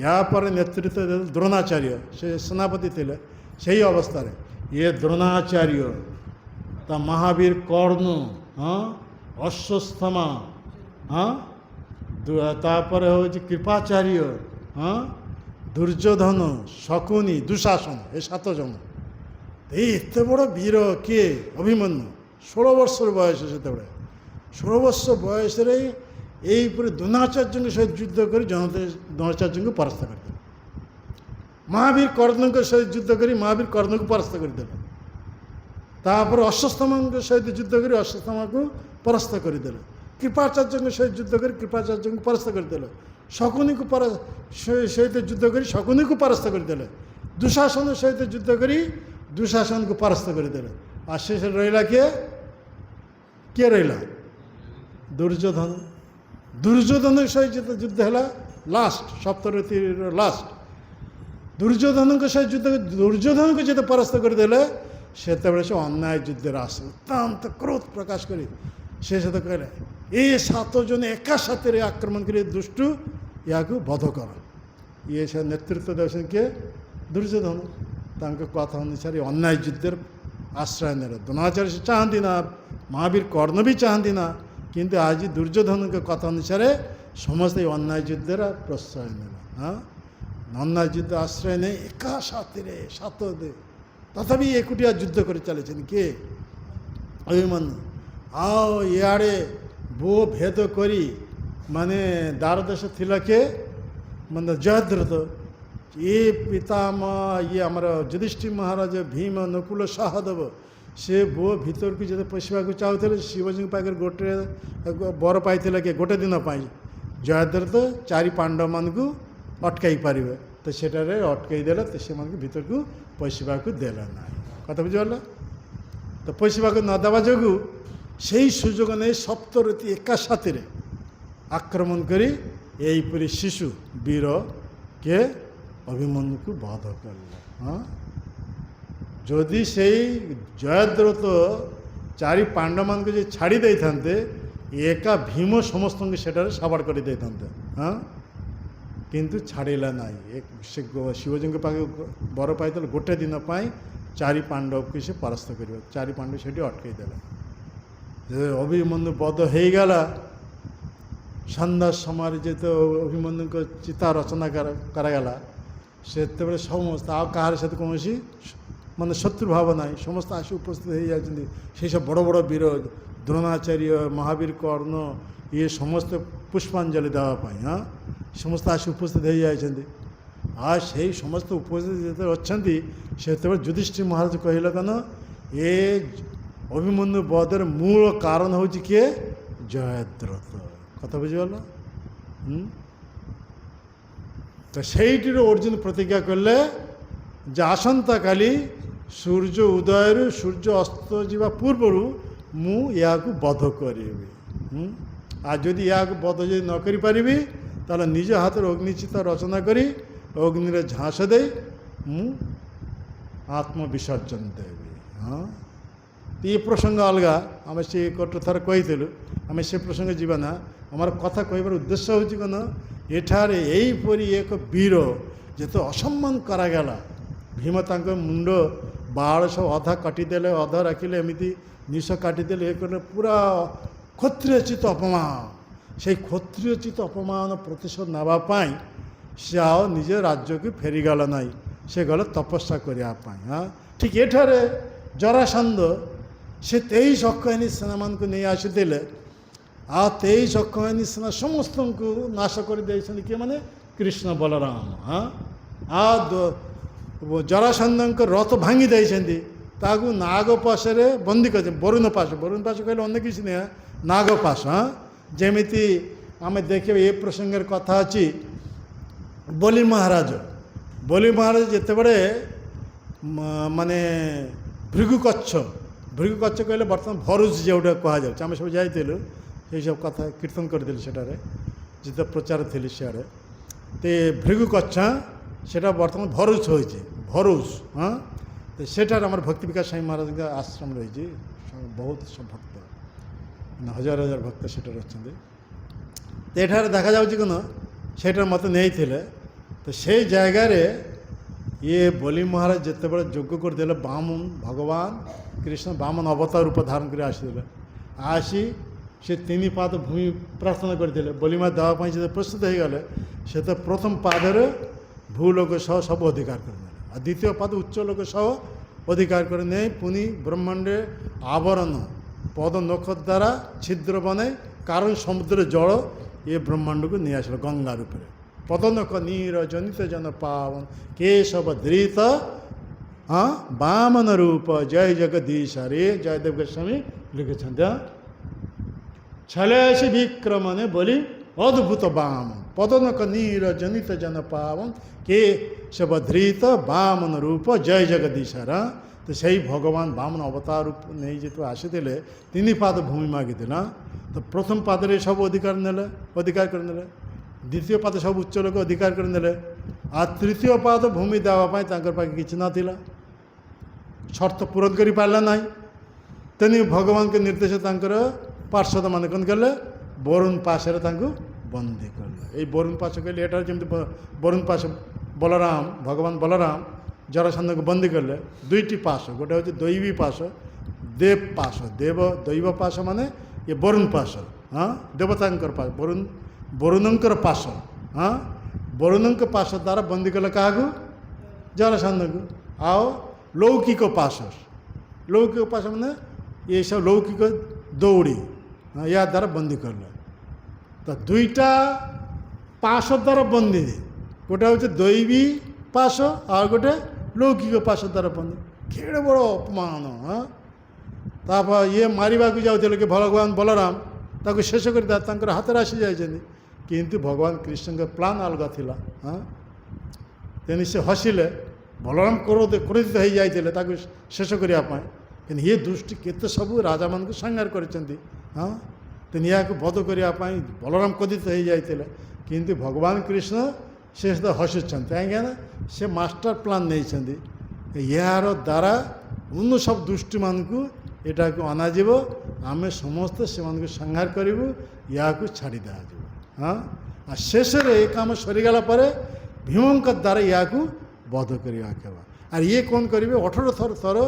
A: ୟା ପରେ ନେତୃତ୍ୱ ଦେଲେ ଦ୍ରୋଣାଚାର୍ଯ୍ୟ ସେ ସେନାପତି ଥିଲେ ସେହି ଅବସ୍ଥାରେ ଇଏ ଦ୍ରୋଣାଚାର୍ଯ୍ୟ ତା ମହାବୀର କର୍ଣ୍ଣ ହଁ ଅଶ୍ୱତ୍ଥାମା ହଁ ତାପରେ ହେଉଛି କୃପାଚାର୍ଯ୍ୟ ହଁ ଦୁର୍ଯ୍ୟୋଧନ ଶକୁନି ଦୁଶାସନ ଏ 7 ଜଣ ଏଇ ଏତେ ବଡ଼ ବୀର କିଏ ଅଭିମନ୍ୟୁ 16 ବର୍ଷର ବୟସ ସେତେବେଳେ 16 ବର୍ଷ ବୟସରେ ଏଇପରି ଦ୍ରୋଣାଚାର୍ଯ୍ୟଙ୍କ ସହିତ ଯୁଦ୍ଧ କରି ଦ୍ରୋଣାଚାର୍ଯ୍ୟଙ୍କୁ ପରାସ୍ତ କରିଦେଲେ ମହାବୀର କର୍ଣ୍ଣଙ୍କ ସହିତ ଯୁଦ୍ଧ କରି ମହାବୀର କର୍ଣ୍ଣକୁ ପରାସ୍ତ କରିଦେଲେ ତାପରେ ଅଶ୍ୱତ୍ଥାମାଙ୍କ ସହିତ ଯୁଦ୍ଧ କରି ଅଶ୍ୱତ୍ଥାମାକୁ ପରାସ୍ତ କରିଦେଲେ କୃପାଚାର୍ଯ୍ୟଙ୍କ ସହିତ ଯୁଦ୍ଧ କରି କୃପାଚାର୍ଯ୍ୟଙ୍କୁ ପରାସ୍ତ କରିଦେଲେ ଶକୁନିକୁ ସହିତ ଯୁଦ୍ଧ କରି ଶକୁନିକୁ ପରାସ୍ତ କରିଦେଲେ ଦୁଶାସନ ସହିତ ଯୁଦ୍ଧ କରି ଦୁଶାସନକୁ ପରାସ୍ତ କରିଦେଲେ ଆଉ ଶେଷରେ ରହିଲା କିଏ ରହିଲା ଦୁର୍ଯ୍ୟୋଧନ ଦୁର୍ଯ୍ୟୋଧନଙ୍କ ସହିତ ଯୁଦ୍ଧ ହେଲା ଲାଷ୍ଟ ସପ୍ତରଥୀର ଲାଷ୍ଟ ଦୁର୍ଯ୍ୟୋଧନଙ୍କ ସହିତ ଯୁଦ୍ଧ ଦୁର୍ଯ୍ୟୋଧନକୁ ଯେତେ ପରାସ୍ତ କରିଦେଲେ ସେତେବେଳେ ସେ ଅନ୍ୟାୟ ଯୁଦ୍ଧରେ ଆସେ ଅତ୍ୟନ୍ତ କ୍ରୋଧ ପ୍ରକାଶ କରି ସେ ସହିତ କହିଲେ ଏ 7 ଜଣ ଏକା ସାଥିରେ ଆକ୍ରମଣ କରି ଦୁଷ୍ଟ ୟାକୁ ବଧ କର ଇଏ ସେ ନେତୃତ୍ୱ ଦେଉଛନ୍ତି କିଏ ଦୁର୍ଯ୍ୟୋଧନ ତାଙ୍କ କଥା ଅନୁସାରେ ଅନ୍ୟାୟ ଯୁଦ୍ଧରେ ଆଶ୍ରୟ ନେଲେ ଦ୍ରୋଣାଚାର୍ଯ୍ୟ ସେ ଚାହାନ୍ତି ନା ମହାବୀର କର୍ଣ୍ଣ ବି ଚାହାନ୍ତି ନା କିନ୍ତୁ ଆଜି ଦୁର୍ଯ୍ୟୋଧନଙ୍କ କଥା ଅନୁସାରେ ସମସ୍ତେ ଅନ୍ୟାୟ ଯୁଦ୍ଧରେ ପ୍ରଶ୍ରୟ ନେଲେ ହଁ ଅନ୍ୟାୟ ଯୁଦ୍ଧ ଆଶ୍ରୟ ନେଇ ଏକା ସାଥିରେ 7 ତଥାପି ଏକୁଟିଆ ଯୁଦ୍ଧ କରି ଚାଲିଛନ୍ତି କିଏ ଅଭିମନ୍ୟୁ ଆଉ ଇଆଡ଼େ ବୁହ ଭେଦ କରି ମାନେ ଦ୍ୱାରଦେଶ ଥିଲା କିଏ ମାନେ ଜୟଦ୍ରଥ ଇଏ ପିତାମହ ଇଏ ଆମର ଯୁଧିଷ୍ଠିର ମହାରାଜ ଭୀମ ନକୁଳ ସହଦେବ ସେ ବୁହ ଭିତରକୁ ଯେତେ ପଶିବାକୁ ଚାହୁଁଥିଲେ ଶିବଜୀଙ୍କ ପାଖରେ ଗୋଟେ ବର ପାଇଥିଲା କିଏ ଗୋଟେ ଦିନ ପାଇଁ ଜୟଦ୍ରଥ 4 ପାଣ୍ଡବମାନଙ୍କୁ ଅଟକାଇ ପାରିବେ ତ ସେଠାରେ ଅଟକାଇ ଦେଲେ ତ ସେମାନଙ୍କୁ ଭିତରକୁ ପଶିବାକୁ ଦେଲା ନାହିଁ କଥା ବୁଝିପାରିଲ ତ ପଶିବାକୁ ନ ଦେବା ଯୋଗୁଁ ସେହି ସୁଯୋଗ ନେଇ ସପ୍ତରଥୀ ଏକା ସାଥିରେ ଆକ୍ରମଣ କରି ଏହିପରି ଶିଶୁ ବୀର କିଏ ଅଭିମନ୍ୟୁକୁ ବଧ କଲେ ହଁ ଯଦି ସେଇ ଜୟଦ୍ରଥ 4 ପାଣ୍ଡବମାନଙ୍କୁ ଯଦି ଛାଡ଼ି ଦେଇଥାନ୍ତେ ଏକା ଭୀମ ସମସ୍ତଙ୍କୁ ସେଠାରେ ସାବାଡ଼ କରିଦେଇଥାନ୍ତେ ହଁ କିନ୍ତୁ ଛାଡ଼ିଲା ନାହିଁ ସେ ଶିବଜୀଙ୍କ ପାଖରେ ବର ପାଇଥିଲେ ଗୋଟେ ଦିନ ପାଇଁ 4 ପାଣ୍ଡବକୁ ସେ ପରାସ୍ତ କରିବ 4 ପାଣ୍ଡବ ସେଠି ଅଟକାଇ ଦେଲେ ଅଭିମନ୍ୟୁ ବଧ ହେଇଗଲା ସନ୍ଧ୍ୟା ସମୟରେ ଯେତେ ଅଭିମନ୍ୟୁଙ୍କ ଚିତା ରଚନା କରାଗଲା ସେତେବେଳେ ସମସ୍ତେ ଆଉ କାହାର ସହିତ କୌଣସି ମାନେ ଶତ୍ରୁ ଭାବ ନାହିଁ, ସମସ୍ତେ ଆସି ଉପସ୍ଥିତ ହୋଇଯାଇଛନ୍ତି। ସେଇ ସବୁ ବଡ଼ ବଡ଼ ବୀର ଦ୍ରୋଣାଚାର୍ଯ୍ୟ, ମହାବୀର କର୍ଣ୍ଣ ଇଏ ସମସ୍ତେ ପୁଷ୍ପାଞ୍ଜଳି ଦେବା ପାଇଁ ସମସ୍ତେ ଆସି ଉପସ୍ଥିତ ହୋଇଯାଇଛନ୍ତି। ଆଉ ସେଇ ସମସ୍ତେ ଉପସ୍ଥିତ ଯେତେବେଳେ ଅଛନ୍ତି ସେତେବେଳେ ଯୁଧିଷ୍ଠିର ମହାରାଜ କହିଲେ କ'ଣ, ଏ ଅଭିମନ୍ୟୁ ବଧର ମୂଳ କାରଣ ହେଉଛି କିଏ? ଜୟଦ୍ରଥ। କଥା ବୁଝିଗଲ? ତ ସେଇଟିରୁ ଅର୍ଜୁନ ପ୍ରତିଜ୍ଞା କଲେ ଯେ ଆସନ୍ତାକାଲି ସୂର୍ଯ୍ୟ ଉଦୟରୁ ସୂର୍ଯ୍ୟ ଅସ୍ତ ଯିବା ପୂର୍ବରୁ ମୁଁ ଏହାକୁ ବଧ କରିବି। ଆଉ ଯଦି ଏହାକୁ ବଧ ଯଦି ନ କରିପାରିବି ତାହେଲେ ନିଜ ହାତରେ ଅଗ୍ନିଚିତା ରଚନା କରି ଅଗ୍ନିରେ ଝାସ ଦେଇ ମୁଁ ଆତ୍ମବିସର୍ଜନ ଦେବି। ଏ ପ୍ରସଙ୍ଗ ଅଲଗା, ଆମେ ସେ ଗୋଟେ ଥର କହିଥିଲୁ, ଆମେ ସେ ପ୍ରସଙ୍ଗ ଯିବା ନା। ଆମର କଥା କହିବାର ଉଦ୍ଦେଶ୍ୟ ହେଉଛି କ'ଣ, ଏଠାରେ ଏହିପରି ଏକ ବୀର ଯେତେ ଅସମ୍ମାନ କରାଗଲା, ଭୀମ ତାଙ୍କ ମୁଣ୍ଡ ବାଳ ସବୁ ଅଧା କାଟିଦେଲେ, ଅଧା ରଖିଲେ, ଏମିତି ନିଶ କାଟିଦେଲେ, ଏ କଲେ, ପୁରା କ୍ଷତ୍ରିୟଚିତ ଅପମାନ। ସେଇ କ୍ଷତ୍ରିୟଚିତ ଅପମାନ ପ୍ରତିଶୋଧ ନେବା ପାଇଁ ସେ ଆଉ ନିଜ ରାଜ୍ୟକୁ ଫେରିଗଲା ନାହିଁ, ସେ ଗଲେ ତପସ୍ୟା କରିବା ପାଇଁ। ଠିକ୍ ଏଠାରେ ଜରାସନ୍ଧ ସେ 23 ଅକ୍ଷୟଣୀ ସେନାମାନଙ୍କୁ ନେଇ ଆସିଥିଲେ। ଆଉ 23 ଅକ୍ଷୟଣୀ ସେନା ସମସ୍ତଙ୍କୁ ନାଶ କରିଦେଇଛନ୍ତି। କିଏ ମାନେ? କୃଷ୍ଣ ବଳରାମ। ଆଉ ଜରାସନ୍ଧଙ୍କ ରଥ ଭାଙ୍ଗି ଦେଇଛନ୍ତି, ତାକୁ ନାଗପାଶରେ ବନ୍ଦୀ କରିଛନ୍ତି। ବରୁଣ ପାଶ, ବରୁଣ ପାଶ କହିଲେ ଅନ୍ୟ କିଛି ନୁହେଁ, ନାଗପାଶ। ଯେମିତି ଆମେ ଦେଖିବା ଏ ପ୍ରସଙ୍ଗରେ କଥା ଅଛି, ବଲି ମହାରାଜ ଯେତେବେଳେ ମାନେ ଭୃଗୁକଚ୍ଛ କହିଲେ ବର୍ତ୍ତମାନ ଭରୁଚ ଯେଉଁଟା କୁହାଯାଉଛି, ଆମେ ସବୁ ଯାଇଥିଲୁ, ସେଇସବୁ କଥା କୀର୍ତ୍ତନ କରିଥିଲୁ ସେଠାରେ, ଯେତେ ପ୍ରଚାର ଥିଲି ସିଆଡ଼େ। ତ ଭୃଗୁକଚ୍ଛ ସେଟା ବର୍ତ୍ତମାନ ଭରୁଚ ହୋଇଛି, ଭରୁଚ। ତ ସେଠାରେ ଆମର ଭକ୍ତି ବିକାଶ ସ୍ୱାମୀ ମହାରାଜଙ୍କ ଆଶ୍ରମ ରହିଛି, ବହୁତ ଭକ୍ତ, ହଜାର ହଜାର ଭକ୍ତ ସେଠାରେ ଅଛନ୍ତି। ତ ଏଠାରେ ଦେଖାଯାଉଛି କ'ଣ, ସେଇଠାରେ ମୋତେ ନେଇଥିଲେ। ତ ସେଇ ଜାଗାରେ ଇଏ ବଲି ମହାରାଜ ଯେତେବେଳେ ଯୋଗ କରିଦେଲେ, ଭଗବାନ କୃଷ୍ଣ ବାମନ ଅବତାର ରୂପ ଧାରଣ କରି ଆସିଥିଲେ। ଆସି ସେ 3 ପାଦ ଭୂମି ପ୍ରାର୍ଥନା କରିଥିଲେ। ବଲିମା ଦେବା ପାଇଁ ଯେତେ ପ୍ରସ୍ତୁତ ହୋଇଗଲେ, ସେତେ ପ୍ରଥମ ପାଦରେ ଭୂଲୋକ ସହ ସବୁ ଅଧିକାର କରିନେଲେ, ଆଉ ଦ୍ୱିତୀୟ ପାଦ ଉଚ୍ଚ ଲୋକ ସହ ଅଧିକାର କରି ନେଇ ପୁଣି ବ୍ରହ୍ମାଣ୍ଡରେ ଆବରଣ ପଦ ନଖ ଦ୍ୱାରା ଛିଦ୍ର ବନାଇ, କାରଣ ସମୁଦ୍ର ଜଳ ଏ ବ୍ରହ୍ମାଣ୍ଡକୁ ନେଇ ଆସିଲା ଗଙ୍ଗା ରୂପରେ। ପଦନଖ ନୀର ଜନିତ ଜନ ପାବନ କେଶବ ଧୃତ ବାମନ ରୂପ ଜୟ ଜଗଦୀଶ ରେ। ଜୟଦେବ ଗୋସ୍ୱାମୀ ଲେଖିଛନ୍ତି, ଛଲେସି ବିକ୍ରମନେ ବୋଲି ଅଦ୍ଭୁତ ବାମ ପଦନଖ ନୀର ଜନିତ ଜନ ପାବନ କେଶବ ଧୃତ ବାମନ ରୂପ ଜୟ ଜଗଦୀଶର। ତ ସେଇ ଭଗବାନ ବାମନ ଅବତାର ରୂପ ନେଇ ଯେତେବେଳେ ଆସିଥିଲେ, 3 ପାଦ ଭୂମି ମାଗିଥିଲା। ତ ପ୍ରଥମ ପାଦରେ ସବୁ ଅଧିକାର କରିନେଲେ, ଦ୍ୱିତୀୟ ପାଦ ସବୁ ଉଚ୍ଚ ଲୋକ ଅଧିକାର କରିନେଲେ, ଆଉ ତୃତୀୟ ପାଦ ଭୂମି ଦେବା ପାଇଁ ତାଙ୍କର ପାଖେ କିଛି ନଥିଲା, ସର୍ତ୍ତ ପୂରଣ କରିପାରିଲା ନାହିଁ। ତେଣୁ ଭଗବାନଙ୍କ ନିର୍ଦ୍ଦେଶ ତାଙ୍କର ପାର୍ଶ୍ୱଦମାନେ କ'ଣ କଲେ, ବରୁଣ ପାଶରେ ତାଙ୍କୁ ବନ୍ଦୀ କଲେ। ଏଇ ବରୁଣ ପାଶ କହିଲେ, ଏଠାରେ ଯେମିତି ବରୁଣ ପାଶ ବଳରାମ, ଭଗବାନ ବଳରାମ ଜରାସନ୍ଧଙ୍କୁ ବନ୍ଦୀ କଲେ। 2ଟି ପାଶ, ଗୋଟେ ହେଉଛି ଦୈବୀ ପାଶ, ଦେବ ପାଶ। ଦୈବ ପାଶ ମାନେ ଏ ବରୁଣ ପାଶ, ଦେବତାଙ୍କର ପାଶ, ବରୁଣଙ୍କର ପାଶ। ବରୁଣଙ୍କ ପାଶ ଦ୍ୱାରା ବନ୍ଦୀ କଲେ କାହାକୁ? ଜରାସନ୍ଧଙ୍କୁ। ଆଉ ଲୌକିକ ପାଶ ମାନେ ଏସବୁ ଲୌକିକ ଦୌଡ଼ି, ୟା ଦ୍ୱାରା ବନ୍ଦୀ କଲେ। ତ 2ଟା ପାଶ ଦ୍ୱାରା ବନ୍ଦୀ, ଗୋଟେ ହେଉଛି ଦୈବୀ ପାଶ, ଆଉ ଗୋଟେ ଲୌକିକ ପାଶ ଦ୍ୱାରା ବନ୍ଦୀ। କେଡ଼େ ବଡ଼ ଅପମାନ। ତାପରେ ଇଏ ମାରିବାକୁ ଯାଉଥିଲେ କି ଭଗବାନ ବଳରାମ, ତାକୁ ଶେଷ କରି ତାଙ୍କର ହାତରେ ଆସିଯାଇଛନ୍ତି। କିନ୍ତୁ ଭଗବାନ କୃଷ୍ଣଙ୍କ ପ୍ଲାନ୍ ଅଲଗା ଥିଲା। ତେଣୁ ସେ ହସିଲେ, ବଳରାମ କ୍ରୋଧିତ ହୋଇଯାଇଥିଲେ ତାକୁ ଶେଷ କରିବା ପାଇଁ। କିନ୍ତୁ ଇଏ ଦୃଷ୍ଟି କେତେ ସବୁ ରାଜାମାନଙ୍କୁ ସଂହାର କରିଛନ୍ତି। ତେଣୁ ଏହାକୁ ବଧ କରିବା ପାଇଁ ବଳରାମ କ୍ରୋଧିତ ହୋଇଯାଇଥିଲେ। କିନ୍ତୁ ଭଗବାନ କୃଷ୍ଣ ସେ ସହିତ ହସୁଛନ୍ତି, କାହିଁକିନା ସେ ମାଷ୍ଟର ପ୍ଲାନ୍ ନେଇଛନ୍ତି। ଏହାର ଦ୍ୱାରା ଅନ୍ୟ ସବୁ ଦୃଷ୍ଟିମାନଙ୍କୁ ଏଟାକୁ ଅଣାଯିବ, ଆମେ ସମସ୍ତେ ସେମାନଙ୍କୁ ସଂହାର କରିବୁ, ଏହାକୁ ଛାଡ଼ି ଦିଆଯିବ। ଆଉ ଶେଷରେ ଏ କାମ ସରିଗଲା ପରେ ଭୀମଙ୍କ ଦ୍ୱାରା ଏହାକୁ ବଧ କରିବାକୁ ହେବ। আর ইয়ে কোন করিবে 18 থর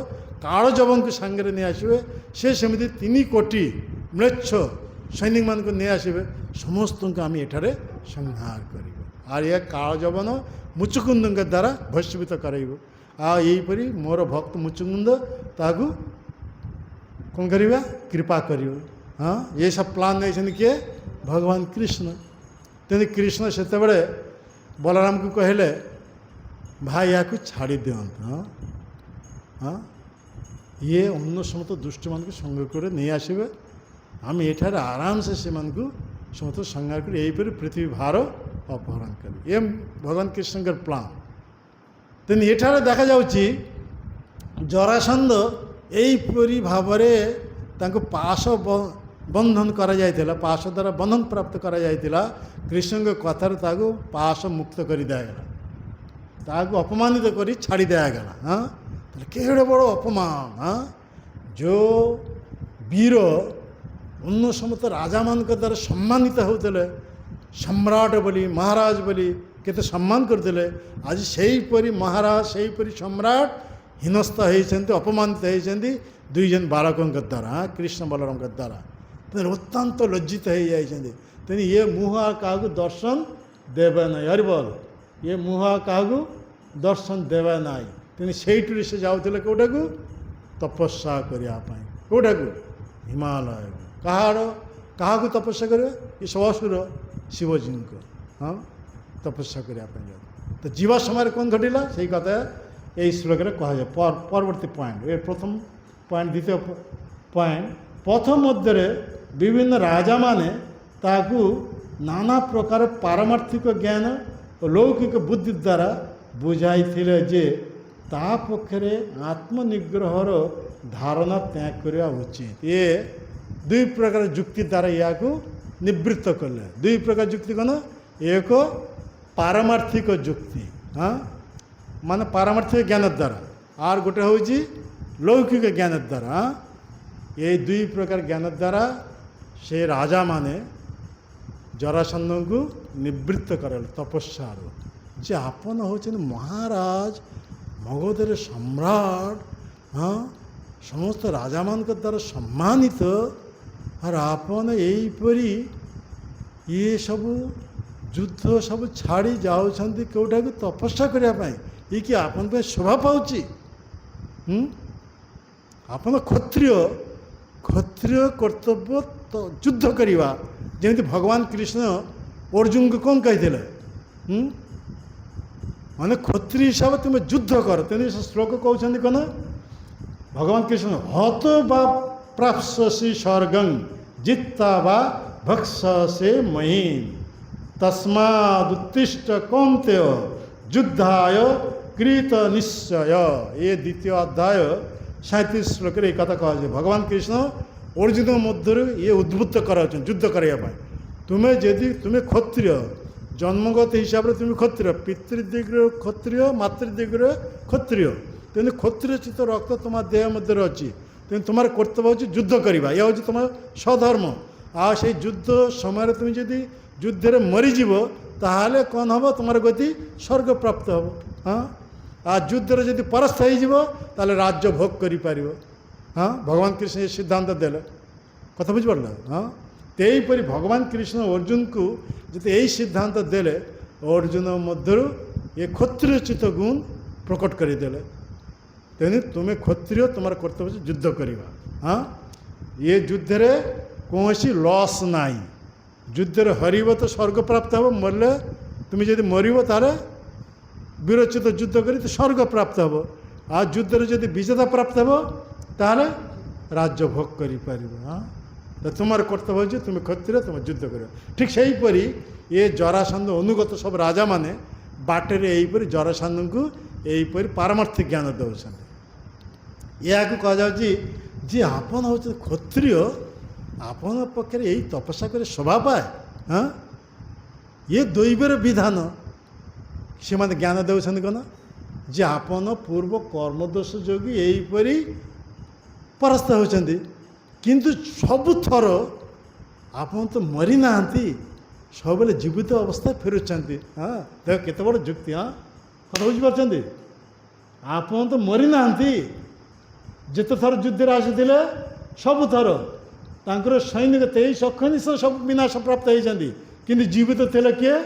A: কাଳଜବଙ୍କୁ ସାଙ୍ଗରେ ନେଇ ଆସିବେ। ସେ ସେମିତି 3 କୋଟି ମ୍ଲେଚ୍ଛ ସୈନିକମାନଙ୍କୁ ନେଇ ଆସିବେ। ସମସ୍ତଙ୍କୁ ଆମେ ଏଠାରେ ସଂହାର କରିବୁ। আর ଏ କାଳ ଯବନ ମୁଚୁକୁନ୍ଦଙ୍କ ଦ୍ୱାରା ଭସ୍ମିତ କରାଇବ। ଆଉ ଏହିପରି ମୋର ଭକ୍ତ ମୁଚୁକୁନ୍ଦ ତାହାକୁ କ'ଣ କରିବା? କୃପା କରିବ। ହଁ, ଏସବୁ ପ୍ଲାନ୍ ନେଇଛନ୍ତି କିଏ? ଭଗବାନ କୃଷ୍ଣ। ତେଣୁ କୃଷ୍ଣ ସେତେବେଳେ ବଳରାମକୁ କହିଲେ, ଭାଇ ୟାକୁ ଛାଡ଼ି ଦିଅନ୍ତୁ। ହଁ ହଁ, ଇଏ ଅନ୍ୟ ସମସ୍ତ ଦୁଷ୍ଟମାନଙ୍କୁ ସଂଗ୍ରହ କରି ନେଇ ଆସିବେ। ଆମେ ଏଠାରେ ଆରାମସେ ସେମାନଙ୍କୁ ସମସ୍ତ ସଂହାର କରି ଏହିପରି ପୃଥିବୀ ଭାର ଅପହରଣ କରିବେ। ଏ ଭଗବାନ କୃଷ୍ଣଙ୍କର ପ୍ଲାନ୍। ତେଣୁ ଏଠାରେ ଦେଖାଯାଉଛି ଜରାସନ୍ଧ ଏହିପରି ଭାବରେ ତାଙ୍କୁ ପାଶ ବନ୍ଧନ କରାଯାଇଥିଲା, ପାଶ ଦ୍ୱାରା ବନ୍ଧନ ପ୍ରାପ୍ତ କରାଯାଇଥିଲା। କୃଷ୍ଣଙ୍କ କଥାରେ ତାକୁ ପାଶ ମୁକ୍ତ କରି ଦିଆଗଲା, ତାହାକୁ ଅପମାନିତ କରି ଛାଡ଼ି ଦିଆଗଲା। ହଁ, ତାହେଲେ କେଡ଼େ ବଡ଼ ଅପମାନ! ହଁ, ଯେଉଁ ବୀର ଅନ୍ୟ ସମସ୍ତ ରାଜାମାନଙ୍କ ଦ୍ୱାରା ସମ୍ମାନିତ ହେଉଥିଲେ, ସମ୍ରାଟ ବୋଲି, ମହାରାଜ ବୋଲି କେତେ ସମ୍ମାନ କରୁଥିଲେ, ଆଜି ସେହିପରି ମହାରାଜ, ସେହିପରି ସମ୍ରାଟ ହୀନସ୍ଥ ହୋଇଛନ୍ତି, ଅପମାନିତ ହୋଇଛନ୍ତି ଦୁଇ ଜଣ ବାଳକଙ୍କ ଦ୍ୱାରା, କୃଷ୍ଣ ବଳରାମଙ୍କ ଦ୍ୱାରା। ତେଣୁ ଅତ୍ୟନ୍ତ ଲଜ୍ଜିତ ହୋଇଯାଇଛନ୍ତି। ତେଣୁ ଇଏ ମୁହଁ କାହାକୁ ଦର୍ଶନ ଦେବେ ନାହିଁ। ଆରେ ବଲ, ଇଏ ମୁହଁ କାହାକୁ ଦର୍ଶନ ଦେବେ ନାହିଁ। ତେଣୁ ସେଇଠୁ ସେ ଯାଉଥିଲେ କେଉଁଟାକୁ? ତପସ୍ୟା କରିବା ପାଇଁ। କେଉଁଟାକୁ? ହିମାଳୟକୁ। କାହାକୁ ତପସ୍ୟା କରିବେ? ଏ ସବୁ ଅସୁର ଶିବଜୀଙ୍କ। ହଁ, ତପସ୍ୟା କରିବା ପାଇଁ ଯାଉ। ତ ଯିବା ସମୟରେ କ'ଣ ଘଟିଲା ସେଇ କଥା এই শ্লোকে কুহযায়। পরবর্তী পয়েন্ট, এর প্রথম পয়েন্ট, দ্বিতীয় পয়েন্ট। প্রথম মধ্যে বিভিন্ন রাজা মানে তাকে নানা প্রকার পারমার্থিক জ্ঞান ও লৌকিক বুদ্ধি দ্বারা বুঝাইলে যে তা পক্ষে আত্মনিগ্রহর ধারণা ত্যাগ করা উচিত। এ দুই প্রকার যুক্তি দ্বারা ইয়াকু নিবৃত্ত করলে। দুই প্রকার যুক্তি কোন? এক পারমার্থিক যুক্তি, হ্যাঁ, মানে পারমার্থিক জ্ঞানের দ্বারা, আর গোটে হচ্ছে লৌকিক জ্ঞানের দ্বারা। এই দুই প্রকার জ্ঞানের দ্বারা সে রাজা মানে জরাসন্ধଙ୍କୁ নিবৃত্ত করালে তপস্যার, যে আপন হচ্ছেন মহারাজ, মগধের সম্রাট, হ্যাঁ, সমস্ত রাজাମାନଙ୍କ দ্ୱାରା সম্মানিত, আর আপন এইপରି ଇଏ ସବୁ ଯୁଦ୍ଧ ସବୁ ଛାଡ଼ି ଯାଉଛନ୍ତି କେଉଁଟାକୁ? ତପସ୍ୟା କରିବା ପାଇଁ। ଇଏ କି ଆପଣ ପାଇଁ ଶୋଭା ପାଉଛି? ଆପଣ କ୍ଷତ୍ରିୟ, କ୍ଷତ୍ରିୟ କର୍ତ୍ତବ୍ୟ ଯୁଦ୍ଧ କରିବା। ଯେମିତି ଭଗବାନ କୃଷ୍ଣ ଅର୍ଜୁନଙ୍କୁ କ'ଣ କହିଥିଲେ? ମାନେ କ୍ଷତ୍ରିୟ ହିସାବରେ ତୁମେ ଯୁଦ୍ଧ କର। ତେଣୁ ସେ ଶ୍ଲୋକ କହୁଛନ୍ତି କ'ଣ? ଭଗବାନ କୃଷ୍ଣ ହତ ବା ପ୍ରାପ୍ସ୍ୟସି ସ୍ୱର୍ଗଂ ଜିତ୍ତା ବା ଭକ୍ଷ୍ୟସେ ମହୀଂ ତସ୍ମାଦୁତ୍ତିଷ୍ଠ କୌନ୍ତେୟ ଯୁଦ୍ଧାୟ কৃত নিশ্চয়। এ দ্বিতীয় অধ্যায় 37 শ্লোকের এই কথা কুহযায়। ভগবান কৃষ্ণ অর্জুন মধ্যে ইয়ে উদ্বুদ্ধ করাচ্ছেন যুদ্ধ করাইয়া পাই। তুমি যদি তুমি ক্ষত্রিয়, জন্মগত হিসাবে তুমি ক্ষত্রিয়, পিতৃদিগর ক্ষত্রিয়, মাতৃদিগর ক্ষত্রিয়। তেমনি ক্ষত্রিয়চিত রক্ত তোমার দেহ মধ্যে অছি। তেমনি তোমার কর্তব্য হচ্ছে যুদ্ধ করা। ইয়া হচ্ছে তোমার স্বধর্ম। আর সেই যুদ্ধ সময় তুমি যদি যুদ্ধে মরিযোগ তাহলে কন হব? তোমার গতি স্বর্গপ্রাপ্ত হব। হ্যাঁ, আর যুদ্ধরে যদি পরাস্ত হয়ে তাহলে রাজ্য ভোগ করিপার। হ্যাঁ, ভগবান কৃষ্ণ এই সিদ্ধান্ত দেলে। কথা বুঝিপারল? হ্যাঁ, তো এইপরি ভগবান কৃষ্ণ অর্জুনকে যদি এই সিদ্ধান্ত দেলে, অর্জুন মধ্যে এ ক্ষত্রিয়চিত গুণ প্রকট করে দেলে। তেমনি তুমি ক্ষত্রিয়, তোমার কর্তব্য হচ্ছে যুদ্ধ করা। হ্যাঁ, এ যুদ্ধে কৌশি লস নাই। যুদ্ধে হরিব তো স্বর্গপ্রাপ্ত হব, মরলে তুমি যদি মরিব তাহলে বীরচিত যুদ্ধ করি তো স্বর্গপ্রাপ্ত হব। আর যুদ্ধে যদি বিজেতা প্রাপ্ত হব তাহলে রাজ্য ভোগ করিপার। হ্যাঁ, তো তোমার কর্তব্য হচ্ছে তুমি ক্ষত্রিয়, তোমার যুদ্ধ কর। ঠিক সেইপরি এ জরাসন্ধ অনুগত সব রাজা মানে বাটেরে এইপরি জরাসন্ধଙ୍କୁ এইপରି ପାରମାର୍ଥିକ ଜ୍ଞାନ ଦେଉଛନ୍ତି। ଏହାକୁ କୁହାଯାଉଛି ଯେ ଆପଣ ହେଉଛନ୍ତି କ୍ଷତ୍ରିୟ, ଆପଣଙ୍କ ପକ୍ଷରେ ଏଇ ତପସ୍ୟା କରି ଶୋଭା ପାଏ। ହଁ, ଇଏ ଦୈବର ବିଧାନ। ସେମାନେ ଜ୍ଞାନ ଦେଉଛନ୍ତି କ'ଣ? ଯେ ଆପଣ ପୂର୍ବ କର୍ମଦୋଷ ଯୋଗୁଁ ଏହିପରି ପରାସ୍ତ ହେଉଛନ୍ତି, କିନ୍ତୁ ସବୁଥର ଆପଣ ତ ମରିନାହାନ୍ତି, ସବୁବେଳେ ଜୀବିତ ଅବସ୍ଥା ଫେରୁଛନ୍ତି। ହଁ, ଦେଖ କେତେ ବଡ଼ ଯୁକ୍ତି। ହଁ, କଥା ବୁଝିପାରୁଛନ୍ତି? ଆପଣ ତ ମରିନାହାନ୍ତି, ଯେତେ ଥର ଯୁଦ୍ଧରେ ଆସିଥିଲେ ସବୁଥର ତାଙ୍କର ସୈନିକ 23 ଅକ୍ଷନିଶ ସବୁ ବିନାଶ ପ୍ରାପ୍ତ ହେଇଛନ୍ତି, କିନ୍ତୁ ଜୀବିତ ଥିଲେ କିଏ?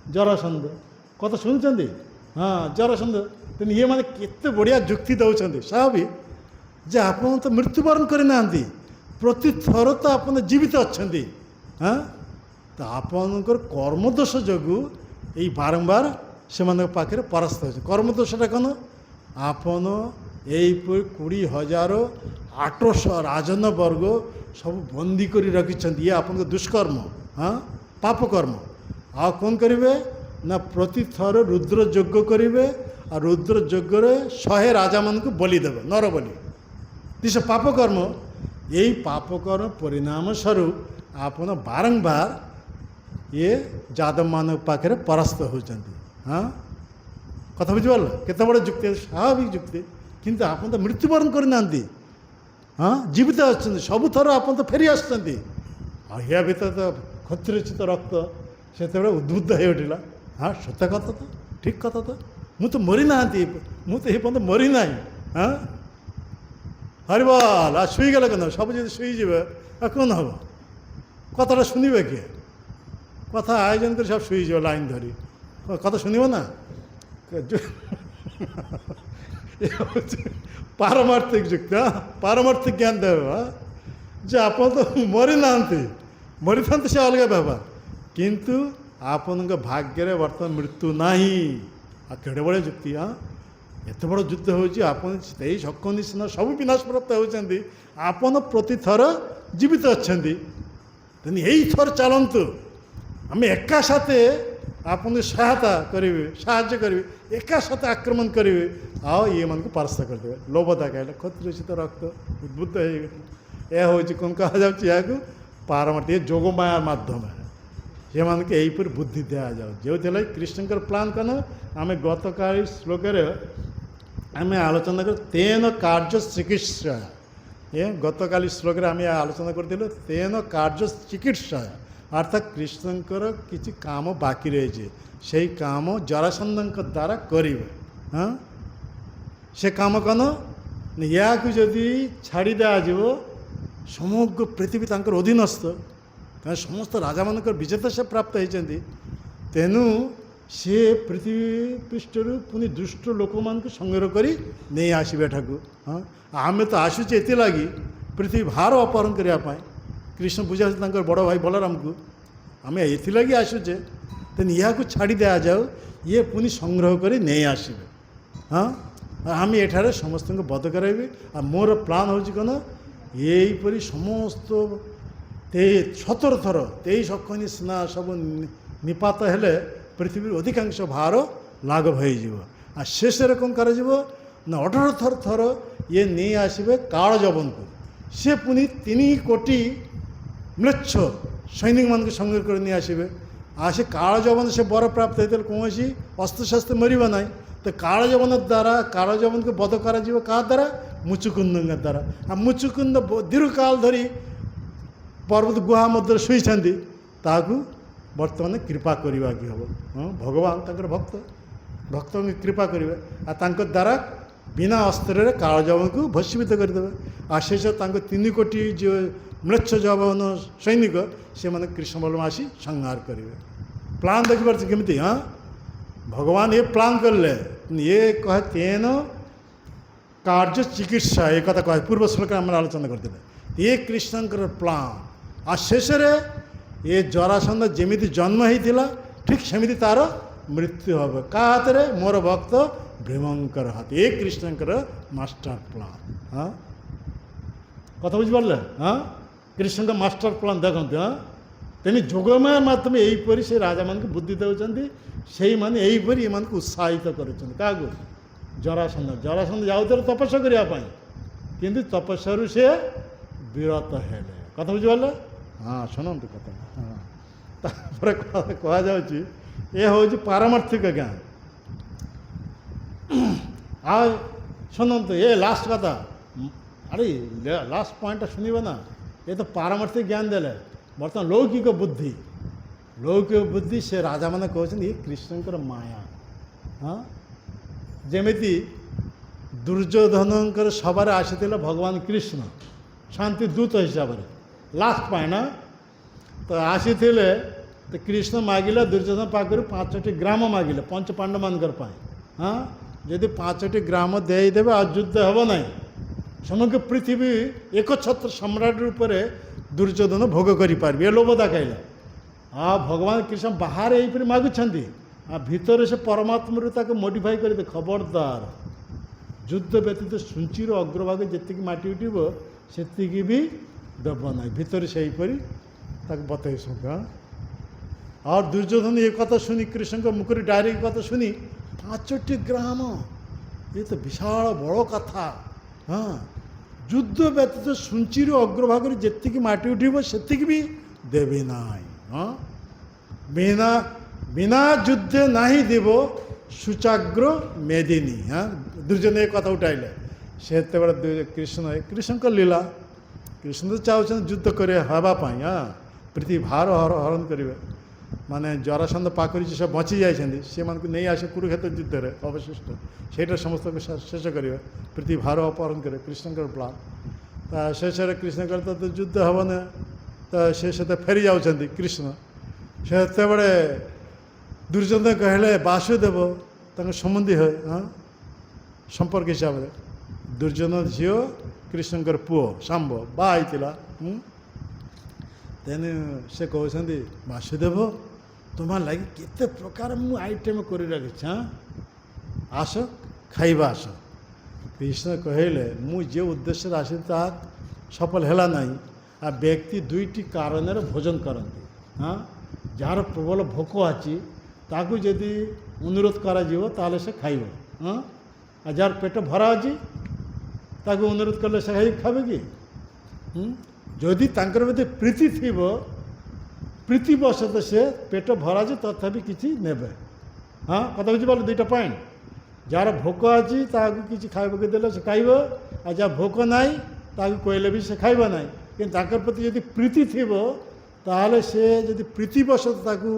A: ଜରାସନ୍ଧ। କଥା ଶୁଣୁଛନ୍ତି? ହଁ, ଜରାସନ୍ଧ। ତେଣୁ ଇଏ ମାନେ କେତେ ବଢ଼ିଆ ଯୁକ୍ତି ଦେଉଛନ୍ତି। ସ୍ୱାଭାବିକ ଯେ ଆପଣ ତ ମୃତ୍ୟୁବରଣ କରିନାହାନ୍ତି, ପ୍ରତି ଥର ତ ଆପଣ ଜୀବିତ ଅଛନ୍ତି। ହଁ, ତ ଆପଣଙ୍କର କର୍ମଦୋଷ ଯୋଗୁଁ ଏଇ ବାରମ୍ବାର ସେମାନଙ୍କ ପାଖରେ ପରାସ୍ତ ହେଉଛି। କର୍ମଦୋଷଟା କ'ଣ? ଆପଣ ଏଇପରି 20,800 ରାଜନ ବର୍ଗ ସବୁ ବନ୍ଦୀ କରି ରଖିଛନ୍ତି। ଇଏ ଆପଣଙ୍କ ଦୁଷ୍କର୍ମ, ହଁ, ପାପ କର୍ମ। ଆଉ କ'ଣ କରିବେ ନା ପ୍ରତି ଥର ରୁଦ୍ର ଯଜ୍ଞ କରିବେ, ଆଉ ରୁଦ୍ର ଯଜ୍ଞରେ 100 ରାଜାମାନଙ୍କୁ ବଲି ଦେବେ, ନର ବଲି। ଦିଶ ପାପ କର୍ମ। ଏଇ ପାପ କର୍ମ ପରିଣାମ ସ୍ୱରୂପ ଆପଣ ବାରମ୍ବାର ଇଏ ଯାଦବମାନଙ୍କ ପାଖରେ ପରାସ୍ତ ହେଉଛନ୍ତି। ହଁ, କଥା ବୁଝିପାରିଲ? କେତେ ବଡ଼ ଯୁକ୍ତି, ସ୍ୱାଭାବିକ ଯୁକ୍ତି। କିନ୍ତୁ ଆପଣ ତ ମୃତ୍ୟୁବରଣ କରିନାହାନ୍ତି, ହଁ, ଜୀବିତ ଅଛନ୍ତି। ସବୁଥର ଆପଣ ତ ଫେରି ଆସୁଛନ୍ତି। ଆଉ ୟା ଭିତରେ ତ କ୍ଷତ୍ରିୟଚିତ ରକ୍ତ ସେତେବେଳେ ଉଦ୍ବୁଦ୍ଧ ହେଇଉଠିଲା। ହଁ, ସତ୍ୟ କଥା ତ, ଠିକ୍ କଥା ତ। ମୁଁ ତ ମରିନାହାନ୍ତି, ମୁଁ ତ ଏ ପର୍ଯ୍ୟନ୍ତ ମରିନାହିଁ। ହଁ, ହରିବଲ। ଆଉ ଶୋଇଗଲେ କ'ଣ? ସବୁ ଯଦି ଶୋଇଯିବେ ଆଉ କ'ଣ ହେବ? କଥାଟା ଶୁଣିବେ କିଏ? କଥା ଆୟୋଜନ କରି ସବୁ ଶୋଇଯିବ ଲାଇନ୍ ଧରି। କଥା ଶୁଣିବ ନା? ଏ ହେଉଛି ପାରମାର୍ଥିକ ଯୁକ୍ତି। ହଁ, ପାରମାର୍ଥିକ ଜ୍ଞାନ ଦେବ ଯେ ଆପଣ ତ ମରିନାହାନ୍ତି, ମରିଥାନ୍ତେ ସେ ଅଲଗା ବ୍ୟବହାର, କିନ୍ତୁ ଆପଣଙ୍କ ଭାଗ୍ୟରେ ବର୍ତ୍ତମାନ ମୃତ୍ୟୁ ନାହିଁ। ଆଉ କେଡ଼େ ବଡ଼ ଯୁକ୍ତି! ହଁ, ଏତେ ବଡ଼ ଯୁଦ୍ଧ ହେଉଛି। ଆପଣ 23 ଅକ୍ଷନିଶ ସବୁ ବିନାଶ ପ୍ରାପ୍ତ ହେଉଛନ୍ତି, ଆପଣ ପ୍ରତିଥର ଜୀବିତ ଅଛନ୍ତି। ତେଣୁ ଏଇଥର ଚାଲନ୍ତୁ, ଆମେ ଏକା ସାଥେ ଆପଣଙ୍କୁ ସହାୟତା କରିବେ, ସାହାଯ୍ୟ କରିବେ, ଏକା ସାଥେ ଆକ୍ରମଣ କରିବେ, ଆଉ ଇଏମାନଙ୍କୁ ପରାସ୍ତ କରିଦେବେ। ଲୋଭ ଦେଖାଇଲେ କ୍ଷତ୍ରିୟଚିତ ରକ୍ତ ଉଦ୍ବୁଦ୍ଧ ହେଇଗଲେ। ଏହା ହେଉଛି କ'ଣ କୁହାଯାଉଛି? ଏହାକୁ ପାରମାର୍ଥିକ ଯୋଗମାୟା ମାଧ୍ୟମରେ ସେମାନଙ୍କୁ ଏହିପରି ବୁଦ୍ଧି ଦିଆଯାଉଛି। ଯେଉଁଥିରେ କୃଷ୍ଣଙ୍କର ପ୍ଲାନ୍ କ'ଣ? ଆମେ ଗତକାଲି ଶ୍ଲୋକରେ ଆମେ ଆଲୋଚନା କରୁ ତେନ କାର୍ଯ୍ୟ ଚିକିତ୍ସା। ଗତକାଲି ଶ୍ଲୋକରେ ଆମେ ଆଲୋଚନା କରିଥିଲୁ ତେନ କାର୍ଯ୍ୟ ଚିକିତ୍ସା, ଅର୍ଥାତ୍ କୃଷ୍ଣଙ୍କର କିଛି କାମ ବାକି ରହିଛି, ସେଇ କାମ ଜରାସନ୍ଧଙ୍କ ଦ୍ୱାରା କରିବେ। ହଁ, ସେ କାମ କ'ଣ? ୟାକୁ ଯଦି ଛାଡ଼ି ଦିଆଯିବ, ସମଗ୍ର ପୃଥିବୀ ତାଙ୍କର ଅଧୀନସ୍ଥ, କାରଣ ସମସ୍ତ ରାଜାମାନଙ୍କର ବିଜେତା ସେ ପ୍ରାପ୍ତ ହେଇଛନ୍ତି। ତେଣୁ ସେ ପୃଥିବୀ ପୃଷ୍ଠରୁ ପୁଣି ଦୁଷ୍ଟ ଲୋକମାନଙ୍କୁ ସଂଗ୍ରହ କରି ନେଇ ଆସିବେ ଏଠାକୁ। ହଁ, ଆମେ ତ ଆସୁଛେ ଏଥିଲାଗି ପୃଥିବୀ ଭାର ଅପହରଣ କରିବା ପାଇଁ। କୃଷ୍ଣ ବୁଝାଉଛନ୍ତି ତାଙ୍କର ବଡ଼ ଭାଇ ବଳରାମକୁ, ଆମେ ଏଥିଲାଗି ଆସୁଛେ। ତେଣୁ ଏହାକୁ ଛାଡ଼ି ଦିଆଯାଉ, ଇଏ ପୁଣି ସଂଗ୍ରହ କରି ନେଇ ଆସିବେ। ହଁ, ଆମେ ଏଠାରେ ସମସ୍ତଙ୍କୁ ବଧ କରାଇବେ। ଆଉ ମୋର ପ୍ଲାନ୍ ହେଉଛି କ'ଣ? ଏଇପରି ସମସ୍ତ 17 ଥର 23 ଅକ୍ଷନିଶ ସବୁ ନିପାତ ହେଲେ ପୃଥିବୀର ଅଧିକାଂଶ ଭାର ଲାଘବ ହୋଇଯିବ। ଆଉ ଶେଷରେ କ'ଣ କରାଯିବ ନା 18 ଥର ଇଏ ନେଇ ଆସିବେ କାଳଯବନକୁ। ସେ ପୁଣି 3 କୋଟି ମ୍ଲେଚ୍ଛ ସୈନିକମାନଙ୍କୁ ସଂଗ୍ରହ କରି ନେଇ ଆସିବେ। ଆଉ ସେ କାଳଯବନ ସେ ବର ପ୍ରାପ୍ତ ହେଇଥିଲେ କୌଣସି ଅସ୍ତ୍ରଶସ୍ତ୍ର ମରିବ ନାହିଁ। ତ କାଳଯବନ ଦ୍ୱାରା କାଳଯବନକୁ ବଧ କରାଯିବ କାହା ଦ୍ୱାରା? ମୁଚୁକୁନ୍ଦଙ୍କ ଦ୍ୱାରା। ଆଉ ମୁଚୁକୁନ୍ଦ ଦୀର୍ଘକାଳ ଧରି ପର୍ବତ ଗୁହା ମଧ୍ୟରେ ଶୋଇଛନ୍ତି, ତାହାକୁ ବର୍ତ୍ତମାନ କୃପା କରିବା କି ହେବ? ହଁ, ଭଗବାନ ତାଙ୍କର ଭକ୍ତଙ୍କୁ କୃପା କରିବେ, ଆଉ ତାଙ୍କ ଦ୍ୱାରା ବିନା ଅସ୍ତ୍ରରେ କାଳଯବନକୁ ଭସ୍ମୀଭୂତ କରିଦେବେ। ଆଉ ଶେଷ ତାଙ୍କ 3 କୋଟି ଯେଉଁ ମ୍ଲେଚ୍ଛ ଯବନ ସୈନିକ, ସେମାନେ କୃଷ୍ଣ ବଳରାମ ଆସି ସଂହାର କରିବେ। ପ୍ଲାନ୍ ଦେଖିପାରୁଛି କେମିତି? ହଁ, ଭଗବାନ ଏ ପ୍ଲାନ୍ କଲେ। ଇଏ କହେ ତେନ କାର୍ଯ୍ୟ ଚିକିତ୍ସା, ଏ କଥା କହେ। ପୂର୍ବ ଶ୍ଲୋକରେ ଆମେ ଆଲୋଚନା କରିଥିଲେ। ଇଏ କୃଷ୍ଣଙ୍କର ପ୍ଲାନ୍। ଆଉ ଶେଷରେ ଏ ଜରାସନ୍ଧ ଯେମିତି ଜନ୍ମ ହେଇଥିଲା ଠିକ୍ ସେମିତି ତାର ମୃତ୍ୟୁ ହେବ। କାହା ହାତରେ? ମୋର ଭକ୍ତ ଭୀମଙ୍କର ହାତ। ଏ କୃଷ୍ଣଙ୍କର ମାଷ୍ଟର ପ୍ଲାନ୍। ହଁ, କଥା ବୁଝିପାରିଲେ? ହଁ, କୃଷ୍ଣଙ୍କ ମାଷ୍ଟର ପ୍ଲାନ୍ ଦେଖନ୍ତୁ। ହଁ, ତେଣୁ ଯୋଗମାୟା ମାଧ୍ୟମରେ ଏହିପରି ସେ ରାଜାମାନଙ୍କୁ ବୁଦ୍ଧି ଦେଉଛନ୍ତି, ସେଇମାନେ ଏହିପରି ଏମାନଙ୍କୁ ଉତ୍ସାହିତ କରୁଛନ୍ତି। କାହାକୁ? ଜରାସନ୍ଧ। ଜରାସନ୍ଧ ଯାଉଥିଲେ ତପସ୍ୟା କରିବା ପାଇଁ, କିନ୍ତୁ ତପସ୍ୟାରୁ ସେ ବିରତ ହେଲେ। କଥା ବୁଝିପାରିଲେ? ହଁ, ଶୁଣନ୍ତୁ କଥା। ହଁ, ତାପରେ କୁହାଯାଉଛି ଏ ହେଉଛି ପାରମାର୍ଥିକ ଜ୍ଞାନ। ଆଉ ଶୁଣନ୍ତୁ ଏ ଲାଷ୍ଟ କଥା, ଆରେ ଲାଷ୍ଟ ପଏଣ୍ଟଟା ଶୁଣିବ ନା। ଏ ତ ପାରମାର୍ଥିକ ଜ୍ଞାନ ଦେଲେ, ବର୍ତ୍ତମାନ ଲୌକିକ ବୁଦ୍ଧି। ଲୌକିକ ବୁଦ୍ଧି ସେ ରାଜାମାନେ କହୁଛନ୍ତି ଏ କୃଷ୍ଣଙ୍କର ମାୟା। ହଁ, ଯେମିତି ଦୁର୍ଯ୍ୟୋଧନଙ୍କର ସଭାରେ ଆସିଥିଲେ ଭଗବାନ କୃଷ୍ଣ, ଶାନ୍ତି ଦୂତ ହିସାବରେ। ଲାଷ୍ଟ ପାଇଁ ନା ତ ଆସିଥିଲେ, ତ କୃଷ୍ଣ ମାଗିଲେ ଦୁର୍ଯ୍ୟୋଧନ ପାଖରୁ 5ଟି ଗ୍ରାମ ମାଗିଲେ ପଞ୍ଚ ପାଣ୍ଡବମାନଙ୍କର ପାଇଁ। ହଁ, ଯଦି 5ଟି ଗ୍ରାମ ଦେଇଦେବେ ଆଉ ଯୁଦ୍ଧ ହେବ ନାହିଁ। ସମଗ୍ର ପୃଥିବୀ ଏକଛତ୍ର ସମ୍ରାଟ ରୂପରେ ଦୁର୍ଯ୍ୟୋଧନ ଭୋଗ କରିପାରିବେ। ଏ ଲୋଭ ଦେଖାଇଲା। ଆଉ ଭଗବାନ କୃଷ୍ଣ ବାହାରେ ଏଇପରି ମାଗୁଛନ୍ତି, ଆଉ ଭିତରେ ସେ ପରମାତ୍ମାରୁ ତାକୁ ମୋଡ଼ିଫାଇ କରିବେ। ଖବରଦାର, ଯୁଦ୍ଧ ବ୍ୟତୀତ ସୂଚୀର ଅଗ୍ରଭାଗ ଯେତିକି ମାଟି ଉଠିବ ସେତିକି ବି ଦେବ ନାହିଁ। ଭିତରେ ସେହିପରି ତାକୁ ବତେଇ ଶୁଣ। ଆଉ ଦୁର୍ଯ୍ୟୋଧନ ଏ କଥା ଶୁଣି, କୃଷ୍ଣଙ୍କ ମୁଖରେ ଡାଇରେକ୍ଟ କଥା ଶୁଣି, 5ଟି ଗ୍ରାମ, ଏ ତ ବିଶାଳ ବଡ଼ କଥା। ହଁ, ଯୁଦ୍ଧ ବ୍ୟତୀତ ସୂଚୀର ଅଗ୍ରଭାଗରେ ଯେତିକି ମାଟି ଉଠିବ ସେତିକି ବି ଦେବେ ନାହିଁ। ହଁ, ବିନା ବିନା ଯୁଦ୍ଧେ ନାହିଁ ଦେବ ସୁଚାଗ୍ର ମେଦିନୀ। ହଁ, ଦୁର୍ଯ୍ୟୋଧନ ଏ କଥା ଉଠାଇଲେ। ସେତେବେଳେ କୃଷ୍ଣଙ୍କ ଲୀଳା, କୃଷ୍ଣ ତ ଚାହୁଁଛନ୍ତି ଯୁଦ୍ଧ କରିବା ହେବା ପାଇଁ। ହଁ, ପୃଥିବୀ ଭାର ହରଣ କରିବେ। ମାନେ ଜରାସନ୍ଧ ପାଖରୁ ସେ ବଞ୍ଚି ଯାଇଛନ୍ତି, ସେମାନଙ୍କୁ ନେଇ ଆସେ କୁରୁକ୍ଷେତ୍ର ଯୁଦ୍ଧରେ ଅବଶିଷ୍ଟ। ସେଇଟା ସମସ୍ତଙ୍କୁ ଶେଷ କରିବେ, ପୃଥିବୀ ଭାର ଅପହରଣ କରିବେ। କୃଷ୍ଣଙ୍କର ପ୍ଲାନ୍। ତା ଶେଷରେ କୃଷ୍ଣ କହିଲେ ତ ଯୁଦ୍ଧ ହେବ ନା, ତ ସେ ସେତେ ଫେରି ଯାଉଛନ୍ତି କୃଷ୍ଣ। ସେତେବେଳେ ଦୁର୍ଯ୍ୟୋଧନ କହିଲେ ବାସୁଦେବ ତାଙ୍କ ସମ୍ବନ୍ଧୀ ହୁଏ। ହଁ, ସମ୍ପର୍କ ହିସାବରେ ଦୁର୍ଯ୍ୟୋଧନ ଝିଅ କୃଷ୍ଣଙ୍କର ପୁଅ ଶାମ୍ବ ବାହା ହେଇଥିଲା। ତେଣୁ ସେ କହୁଛନ୍ତି ବାସୁଦେବ ତୁମ ଲାଗି କେତେ ପ୍ରକାର ମୁଁ ଆଇଟମ୍ କରି ରଖିଛି। ହଁ, ଆସ ଖାଇବା ଆସ। କୃଷ୍ଣ କହିଲେ ମୁଁ ଯେ ଉଦ୍ଦେଶ୍ୟରେ ଆସିଲି ତାହା ସଫଳ ହେଲା ନାହିଁ। ଆଉ ବ୍ୟକ୍ତି 2ଟି କାରଣରେ ଭୋଜନ କରନ୍ତି। ହଁ, ଯାହାର ପ୍ରବଳ ଭୋକ ଅଛି ତାକୁ ଯଦି ଅନୁରୋଧ କରାଯିବ ତାହେଲେ ସେ ଖାଇବ। ହଁ, ଆଉ ଯାହାର ପେଟ ଭରା ଅଛି ତାକୁ ଅନୁରୋଧ କଲେ ସେ ଖାଇବେ କି? ଯଦି ତାଙ୍କର ମଧ୍ୟ ପ୍ରୀତି ଥିବ, ପ୍ରୀତିବଶତ ସେ ପେଟ ଭରା ଅଛି ତଥାପି କିଛି ନେବେ। ହଁ, କଥା ବୁଝିପାରିଲ? 2ଟା ପଏଣ୍ଟ। ଯାହାର ଭୋକ ଅଛି ତାହାକୁ କିଛି ଖାଇବାକୁ ଦେଲେ ସେ ଖାଇବ, ଆଉ ଯାହା ଭୋକ ନାହିଁ ତାକୁ କହିଲେ ବି ସେ ଖାଇବ ନାହିଁ। କିନ୍ତୁ ତାଙ୍କର ପ୍ରତି ଯଦି ପ୍ରୀତି ଥିବ ତାହେଲେ ସେ ଯଦି ପ୍ରୀତିବଶତ ତାକୁ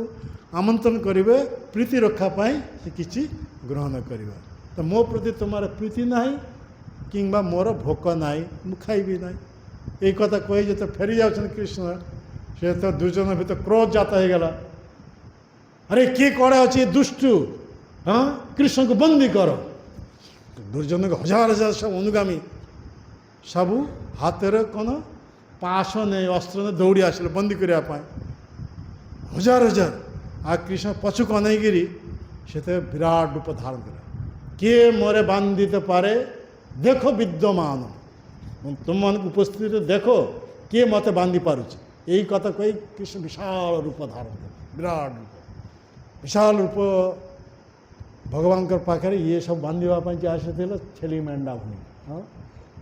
A: ଆମନ୍ତ୍ରଣ କରିବେ, ପ୍ରୀତି ରକ୍ଷା ପାଇଁ ସେ କିଛି ଗ୍ରହଣ କରିବ। ତ ମୋ ପ୍ରତି ତୁମର ପ୍ରୀତି ନାହିଁ କିମ୍ବା ମୋର ଭୋକ ନାହିଁ, ମୁଁ ଖାଇବି ନାହିଁ। এই କଥା କହି ଯେତେ ଫେରି ଯାଉଛନ୍ତି କୃଷ୍ଣ, ସେ ତ ଦୁର୍ଯ୍ୟୋଧନ ଭିତରେ କ୍ରୋଧ ଜାତ ହେଇଗଲା। ଆରେ କିଏ କୁଆଡ଼େ ଅଛି ଦୁଷ୍ଟୁ? ହଁ, କୃଷ୍ଣଙ୍କୁ ବନ୍ଦୀ କର। ଦୁର୍ଯ୍ୟୋଧନକୁ ହଜାର ହଜାର ସବୁ ଅନୁଗାମୀ ସବୁ ହାତରେ କ'ଣ ପାଶ ନେଇ ଅସ୍ତ୍ର ନେଇ ଦୌଡ଼ି ଆସିଲେ ବନ୍ଦୀ କରିବା ପାଇଁ, ହଜାର ହଜାର। ଆଉ କୃଷ୍ଣ ପଛକୁ ଅନେଇକିରି ସେତେ ବିରାଟ ରୂପ ଧାରଣ କଲେ। କିଏ ମୋରେ ବାନ୍ଧିତ ପାରେ ଦେଖ ବିଦ୍ୟମାନ, ତୁମମାନଙ୍କୁ ଉପସ୍ଥିତିରେ ଦେଖ କିଏ ମୋତେ ବାନ୍ଧି ପାରୁଛି। ଏଇ କଥା କହି କୃଷ୍ଣ ବିଶାଳ ରୂପ ଧାରଣ କଲେ। ବିରାଟ ରୂପ, ବିଶାଳ ରୂପ ଭଗବାନଙ୍କର ପାଖରେ ଇଏ ସବୁ ବାନ୍ଧିବା ପାଇଁ ଯେ ଆସିଥିଲେ ଛେଳି ମେଣ୍ଢା ଭଳି। ହଁ,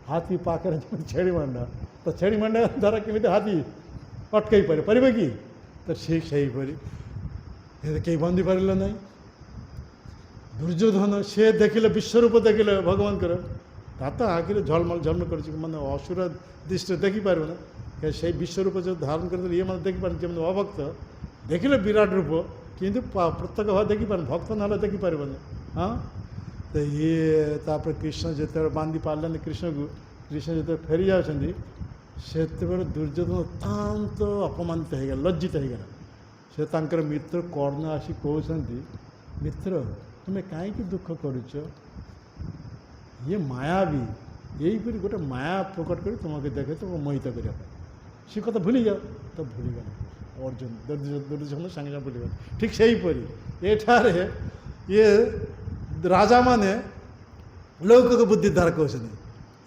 A: ହାତୀ ପାଖରେ ଛେଳି ମେଣ୍ଢା, ତ ଛେଳି ମେଣ୍ଢା ଦ୍ୱାରା କେମିତି ହାତୀ ଅଟକାଇ ପାରିବେ କି? ତ ଠିକ୍ ସେହିପରି କେହି ବାନ୍ଧି ପାରିଲେ ନାହିଁ। ଦୁର୍ଯ୍ୟୋଧନ ସେ ଦେଖିଲେ ବିଶ୍ୱରୂପ ଦେଖିଲେ ଭଗବାନଙ୍କର, ତା ତ ଆଖିରେ ଝଲମଲ ଝଲମଲ କରୁଛି, ମାନେ ଅସୁର ଦୃଷ୍ଟିରେ ଦେଖିପାରିବ ନା। ସେଇ ବିଶ୍ୱରୂପ ଯେଉଁ ଧାରଣ କରିଦେଲେ ଇଏ ମାନେ ଦେଖିପାରନ୍ତି, ଯେମିତି ଅଭକ୍ତ ଦେଖିଲେ ବିରାଟ ରୂପ କିନ୍ତୁ ପ୍ରତ୍ୟେକ ଭାବେ ଦେଖିପାରନି, ଭକ୍ତ ନହେଲେ ଦେଖିପାରିବନି। ହଁ, ତ ଇଏ ତାପରେ କୃଷ୍ଣ ଯେତେବେଳେ ବାନ୍ଧି ପାରିଲେନି କୃଷ୍ଣକୁ, କୃଷ୍ଣ ଯେତେବେଳେ ଫେରି ଯାଉଛନ୍ତି ସେତେବେଳେ ଦୁର୍ଯ୍ୟୋଧନ ଅତ୍ୟନ୍ତ ଅପମାନିତ ହେଇଗଲା, ଲଜ୍ଜିତ ହେଇଗଲା। ସେ ତାଙ୍କର ମିତ୍ର କର୍ଣ୍ଣ ଆସି କହୁଛନ୍ତି, ମିତ୍ର ତୁମେ କାହିଁକି ଦୁଃଖ କରୁଛ? ଇଏ ମାୟାବୀ, ଏଇପରି ଗୋଟେ ମାୟା ପ୍ରକଟ କରି ତୁମକୁ ଦେଖେ ତୁମକୁ ମୋହିତ କରିବା ପାଇଁ। ସେ କଥା ଭୁଲିଯାଅ। ତ ଭୁଲିଗଲେ ଅର୍ଜୁନ, ଦୁର୍ଯ୍ୟୋଧନ ସାଙ୍ଗେ ସାଙ୍ଗେ ଭୁଲିଗଲେ। ଠିକ୍ ସେହିପରି ଏଠାରେ ଇଏ ରାଜାମାନେ ଲୌକିକ ବୁଦ୍ଧି ଦ୍ୱାରା କହୁଛନ୍ତି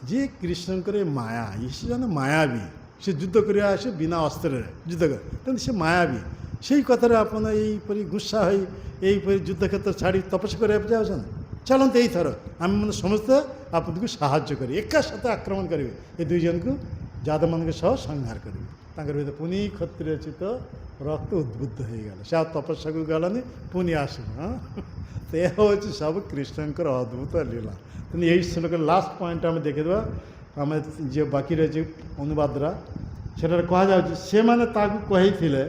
A: ଯିଏ କୃଷ୍ଣଙ୍କର ଏ ମାୟା, ସେ ଜଣେ ମାୟାବୀ, ସେ ଯୁଦ୍ଧ କରିବା ଆସେ ବିନା ଅସ୍ତ୍ରରେ ଯୁଦ୍ଧ କରେ, ତେଣୁ ସେ ମାୟାବୀ। ସେଇ କଥାରେ ଆପଣ ଏଇପରି ଗୁସ୍ସା ହୋଇ ଏଇପରି ଯୁଦ୍ଧକ୍ଷେତ୍ର ଛାଡ଼ି ତପସ୍ୟା କରିବାକୁ ଯାଉଛନ୍ତି। ଚାଲନ୍ତୁ ଏଇଥର ଆମେମାନେ ସମସ୍ତେ ଆପଣଙ୍କୁ ସାହାଯ୍ୟ କରିବେ, ଏକା ସାଥେ ଆକ୍ରମଣ କରିବେ, ଏ 2 ଜଣଙ୍କୁ ଯାଦବମାନଙ୍କ ସହ ସଂହାର କରିବେ। ତାଙ୍କର ଭିତରେ ପୁଣି କ୍ଷତ୍ରିୟ ଚିତ୍ତ ରକ୍ତ ଉଦ୍ବୁଦ୍ଧ ହେଇଗଲା। ସେ ଆଉ ତପସ୍ୟାକୁ ଗଲାନି, ପୁଣି ଆସିବ। ହଁ, ତ ଏହା ହେଉଛି ସବୁ କୃଷ୍ଣଙ୍କର ଅଦ୍ଭୁତ ଲୀଳା। ତେଣୁ ଏଇ ଶ୍ଲୋକର ଲାଷ୍ଟ ପଏଣ୍ଟ ଆମେ ଦେଖିଦେବା। ଆମେ ଯିଏ ବାକି ରହିଛି ଅନୁବାଦରା, ସେଠାରେ କୁହାଯାଉଛି ସେମାନେ ତାକୁ କହିଥିଲେ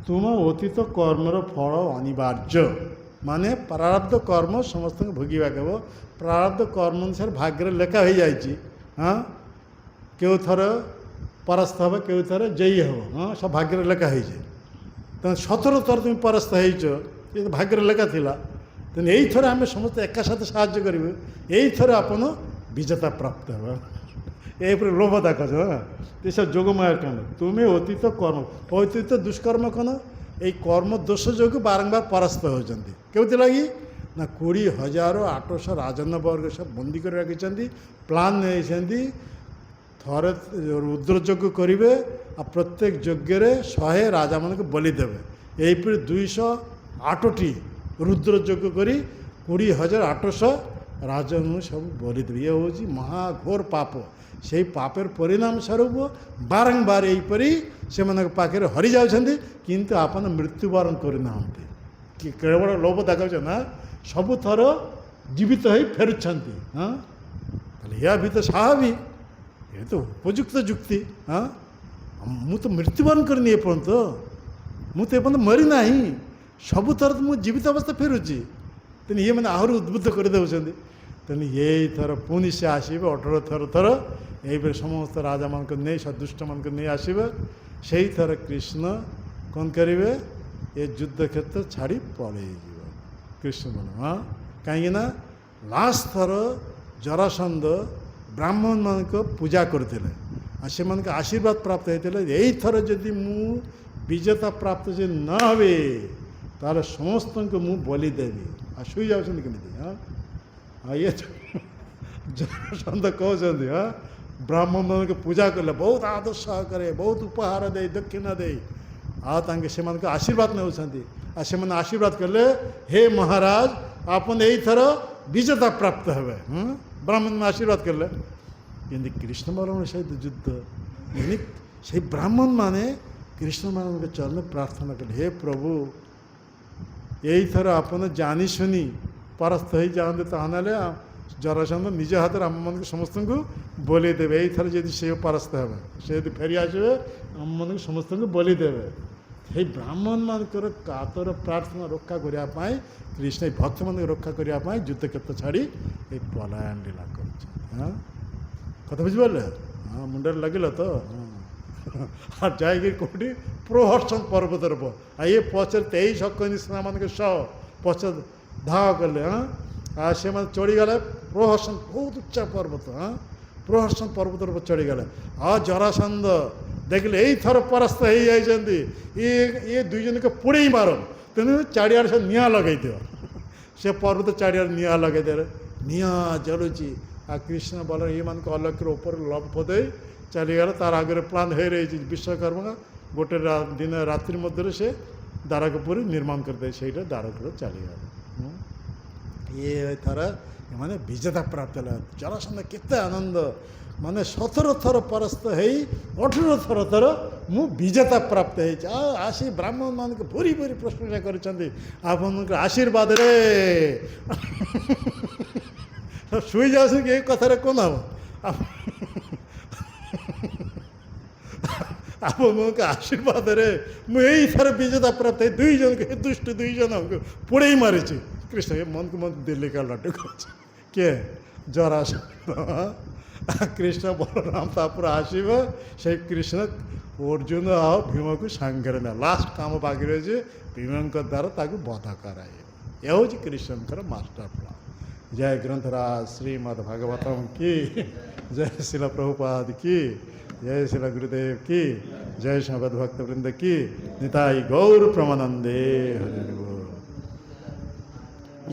A: ତୁମ ଅତୀତ କର୍ମର ଫଳ ଅନିବାର୍ଯ୍ୟ, ମାନେ ପ୍ରାରବ୍ଧ କର୍ମ ସମସ୍ତଙ୍କୁ ଭୋଗିବାକୁ ହେବ। ପ୍ରାରବ୍ଧ କର୍ମ ଅନୁସାରେ ଭାଗ୍ୟରେ ଲେଖା ହୋଇଯାଇଛି। ହଁ, କେଉଁ ଥର ପରାସ୍ତ ହେବ, କେଉଁ ଥର ଜୟୀ ହେବ। ହଁ, ସବୁ ଭାଗ୍ୟରେ ଲେଖା ହେଇଛି। ତେଣୁ 17 ଥର ତୁମେ ପରାସ୍ତ ହେଇଛ, ଏ ଭାଗ୍ୟରେ ଲେଖା ଥିଲା। ତେଣୁ ଏଇଥର ଆମେ ସମସ୍ତେ ଏକା ସାଥେ ସାହାଯ୍ୟ କରିବୁ, ଏଇଥର ଆପଣ ବିଜେତା ପ୍ରାପ୍ତ ହେବ। ଏଇପରି ଲୋଭ ଦେଖାଛ। ଏସବୁ ଯୋଗମାୟା କାମ। ତୁମେ ଅତୀତ କର୍ମ, ଅତୀତ ଦୁଷ୍କର୍ମ କ'ଣ? ଏଇ କର୍ମ ଦୋଷ ଯୋଗୁଁ ବାରମ୍ବାର ପରାସ୍ତ ହେଉଛନ୍ତି। କେଉଁଥିଲାଗି ନା 20,800 ରାଜନ ବର୍ଗ ସବୁ ବନ୍ଦୀ କରି ରଖିଛନ୍ତି। ପ୍ଲାନ୍ ନେଇଛନ୍ତି, ଥରେ ରୁଦ୍ରଯଜ୍ଞ କରିବେ, ଆଉ ପ୍ରତ୍ୟେକ ଯଜ୍ଞରେ 100 ରାଜାମାନଙ୍କୁ ବଲି ଦେବେ। ଏହିପରି 208ଟି ରୁଦ୍ରଯଜ୍ଞ କରି 20,800 ରାଜାଙ୍କୁ ସବୁ ବଲି ଦେବେ। ଇଏ ହେଉଛି ମହାଘୋର ପାପ। ସେହି ପାପର ପରିଣାମ ସ୍ୱରୂପ ବାରମ୍ବାର ଏହିପରି ସେମାନଙ୍କ ପାଖରେ ହରିଯାଉଛନ୍ତି, କିନ୍ତୁ ଆପଣ ମୃତ୍ୟୁବରଣ କରିନାହାନ୍ତି। କି କେବଳ ଲୋଭ ଦେଖାଉଛ ନା, ସବୁଥର ଜୀବିତ ହୋଇ ଫେରୁଛନ୍ତି। ହଁ, ତାହେଲେ ଏହା ବି ତ ସ୍ୱାଭାବିକ, ଏ ତ ଉପଯୁକ୍ତ ଯୁକ୍ତି। ହଁ, ମୁଁ ତ ମୃତ୍ୟୁବରଣ କରିନି ଏପର୍ଯ୍ୟନ୍ତ, ମୁଁ ତ ଏପର୍ଯ୍ୟନ୍ତ ମରିନାହିଁ, ସବୁଥର ତ ମୁଁ ଜୀବିତ ଅବସ୍ଥା ଫେରୁଛି। ତେଣୁ ଇଏ ମାନେ ଆହୁରି ଉଦ୍ବୁଦ୍ଧ କରିଦେଉଛନ୍ତି। ତେଣୁ ଏଇଥର ପୁଣି ସେ ଆସିବେ 18 ଥର ଏହିପରି ସମସ୍ତ ରାଜାମାନଙ୍କୁ ନେଇ, ସଦୁଷ୍ଟମାନଙ୍କୁ ନେଇ ଆସିବେ। ସେଇଥର କୃଷ୍ଣ କ'ଣ କରିବେ? ଏ ଯୁଦ୍ଧକ୍ଷେତ୍ର ଛାଡ଼ି ପଳେଇଯିବ କୃଷ୍ଣ ବଳ। ହଁ, କାହିଁକିନା ଲାଷ୍ଟ ଥର ଜରାସନ୍ଧ ବ୍ରାହ୍ମଣମାନଙ୍କ ପୂଜା କରୁଥିଲେ, ଆଉ ସେମାନଙ୍କ ଆଶୀର୍ବାଦ ପ୍ରାପ୍ତ ହେଇଥିଲେ। ଏଇଥର ଯଦି ମୁଁ ବିଜେତା ପ୍ରାପ୍ତ ଯଦି ନ ହେବେ, ତାହେଲେ ସମସ୍ତଙ୍କୁ ମୁଁ ବଲି ଦେବି। ଆଉ ଶୋଇଯାଉଛନ୍ତି କେମିତି? ହଁ, ଇଏ ଜରାସନ୍ଧ କହୁଛନ୍ତି, ହଁ, ବ୍ରାହ୍ମଣମାନଙ୍କୁ ପୂଜା କଲେ, ବହୁତ ଆଦର ସହକାରେ, ବହୁତ ଉପହାର ଦେଇ, ଦକ୍ଷିଣା ଦେଇ, ଆଉ ତାଙ୍କେ ସେମାନଙ୍କୁ ଆଶୀର୍ବାଦ ନେଉଛନ୍ତି। ଆଉ ସେମାନେ ଆଶୀର୍ବାଦ କଲେ, ହେ ମହାରାଜ, ଆପଣ ଏଇଥର ବିଜେତା ପ୍ରାପ୍ତ ହେବେ। ବ୍ରାହ୍ମଣ ଆଶୀର୍ବାଦ କଲେ। କିନ୍ତୁ କୃଷ୍ଣମାନଙ୍କ ସହିତ ଯୁଦ୍ଧ, ସେଇ ବ୍ରାହ୍ମଣମାନେ କୃଷ୍ଣମାନଙ୍କ ଚରଣ ପ୍ରାର୍ଥନା କଲେ, ହେ ପ୍ରଭୁ, ଏଇଥର ଆପଣ ଜାଣି ଶୁଣି ପରାସ୍ତ ହେଇଯାଆନ୍ତୁ, ତାହେଲେ ଜରାସନ୍ଧ ନିଜ ହାତରେ ଆମମାନଙ୍କୁ ସମସ୍ତଙ୍କୁ ବଲି ଦେବେ। ଏଇଥର ଯଦି ସେ ପରାସ୍ତ ହେବେ, ସେ ଯଦି ଫେରି ଆସିବେ, ଆମମାନଙ୍କୁ ସମସ୍ତଙ୍କୁ ବଲି ଦେବେ। ସେଇ ବ୍ରାହ୍ମଣମାନଙ୍କର କାତର ପ୍ରାର୍ଥନା ରକ୍ଷା କରିବା ପାଇଁ କୃଷ୍ଣ ଏଇ ଭକ୍ତମାନଙ୍କୁ ରକ୍ଷା କରିବା ପାଇଁ ଯୁଦ୍ଧକ୍ଷେତ୍ର ଛାଡ଼ି ଏଇ ପଳାୟନ ଲୀଳା କରୁଛନ୍ତି। ହଁ, କଥା ବୁଝିପାରିଲେ? ହଁ, ମୁଣ୍ଡରେ ଲାଗିଲା ତ? ହଁ, ଯାଇକି କେଉଁଠି? ପ୍ରୋହର୍ଷଣ ପର୍ବତର ଆଉ ଇଏ ପଛରେ 23 ଅକନି ସେନାମାନଙ୍କ ସହ ପଛରେ ଧାଅ କଲେ। ହଁ, ଆଉ ସେମାନେ ଚଢ଼ିଗଲେ ପ୍ରୋହର୍ଷଣ, ବହୁତ ଉଚ୍ଚା ପର୍ବତ। ହଁ, ପ୍ରୋହର୍ଷଣ ପର୍ବତର ଚଢ଼ିଗଲେ। ଆଉ ଜରାସନ୍ଧ ଦେଖିଲେ ଏଇଥର ପରାସ୍ତ ହେଇଯାଇଛନ୍ତି, ଇଏ ଦୁଇ ଜଣକୁ ପୋଡ଼େଇ ମାର। ତେଣୁ ଚାରିଆଡ଼େ ସେ ନିଆଁ ଲଗାଇଦିଅ। ସେ ପର୍ବତ ଚାରିଆଡ଼େ ନିଆଁ ଲଗାଇଦେଲେ, ନିଆଁ ଜଳୁଛି। ଆଉ କୃଷ୍ଣ ବଳ ଏମାନଙ୍କୁ ଅଲକ୍ଷ୍ୟର ଉପରେ ଲମ୍ଫ ଦେଇ ଚାଲିଗଲେ। ତାର ଆଗରେ ପ୍ଲାନ୍ ହେଇ ରହିଛି, ବିଶ୍ୱକର୍ମା ଗୋଟେ ଦିନ ରାତ୍ରି ମଧ୍ୟରେ ସେ ଦ୍ୱାରକାପୁରୀ ନିର୍ମାଣ କରିଦେଇ ସେଇଟା ଦ୍ୱାରକାରେ ଚାଲିଗଲେ। ଇଏ ଥର ଏମାନେ ବିଜେତା ପ୍ରାପ୍ତ ହେଲା। ଜରାସନ୍ଧ କେତେ ଆନନ୍ଦ, ମାନେ 17 ଥର ପରାସ୍ତ ହେଇ 18 ଥର ମୁଁ ବିଜେତା ପ୍ରାପ୍ତ ହେଇଛି। ଆଉ ଆସି ବ୍ରାହ୍ମଣମାନଙ୍କୁ ଭୁରି ଭୁରି ପ୍ରଶଂସା କରିଛନ୍ତି, ଆପଣଙ୍କ ଆଶୀର୍ବାଦରେ। ଶୋଇଯାଉଛନ୍ତି କି ଏ କଥାରେ କ'ଣ ହବ? ଆପଣଙ୍କ ଆଶୀର୍ବାଦରେ ମୁଁ ଏଇଥର ବିଜେତା ପ୍ରାପ୍ତ ହେଇ 2 ଜଣଙ୍କୁ, ଏ ଦୁଷ୍ଟ 2 ଜଣଙ୍କୁ ପୋଡ଼େଇ ମାରିଛି। କୃଷ୍ଣ ଏ ମନକୁ ମନ ଦିଲ୍ଲୀ କା ଲଡ୍ଡୁ ଖାଉଛି। କିଏ? ଜରାସନ୍ଧ। କୃଷ୍ଣ ବଳରାମ ତାପରେ ଆସିବ, ସେଇ କୃଷ୍ଣ ଅର୍ଜୁନ ଆଉ ଭୀମକୁ ସାଙ୍ଗରେ ନେବ। ଲାଷ୍ଟ କାମ ବାକି ରହିଛି, ଭୀମଙ୍କ ଦ୍ୱାରା ତାକୁ ବଧ କରାଇବ। ଏ ହେଉଛି କୃଷ୍ଣଙ୍କର ମାଷ୍ଟର ପ୍ଲାନ୍। ଜୟ ଗ୍ରନ୍ଥରାଜ ଶ୍ରୀମଦ୍ ଭାଗବତମ କି ଜୟ ଶିଲ ପ୍ରଭୁପାଦ କି जय श्री गुरुदेव की जय श्री भक्तवृंद की निताई गौर प्रमानंदे हरे।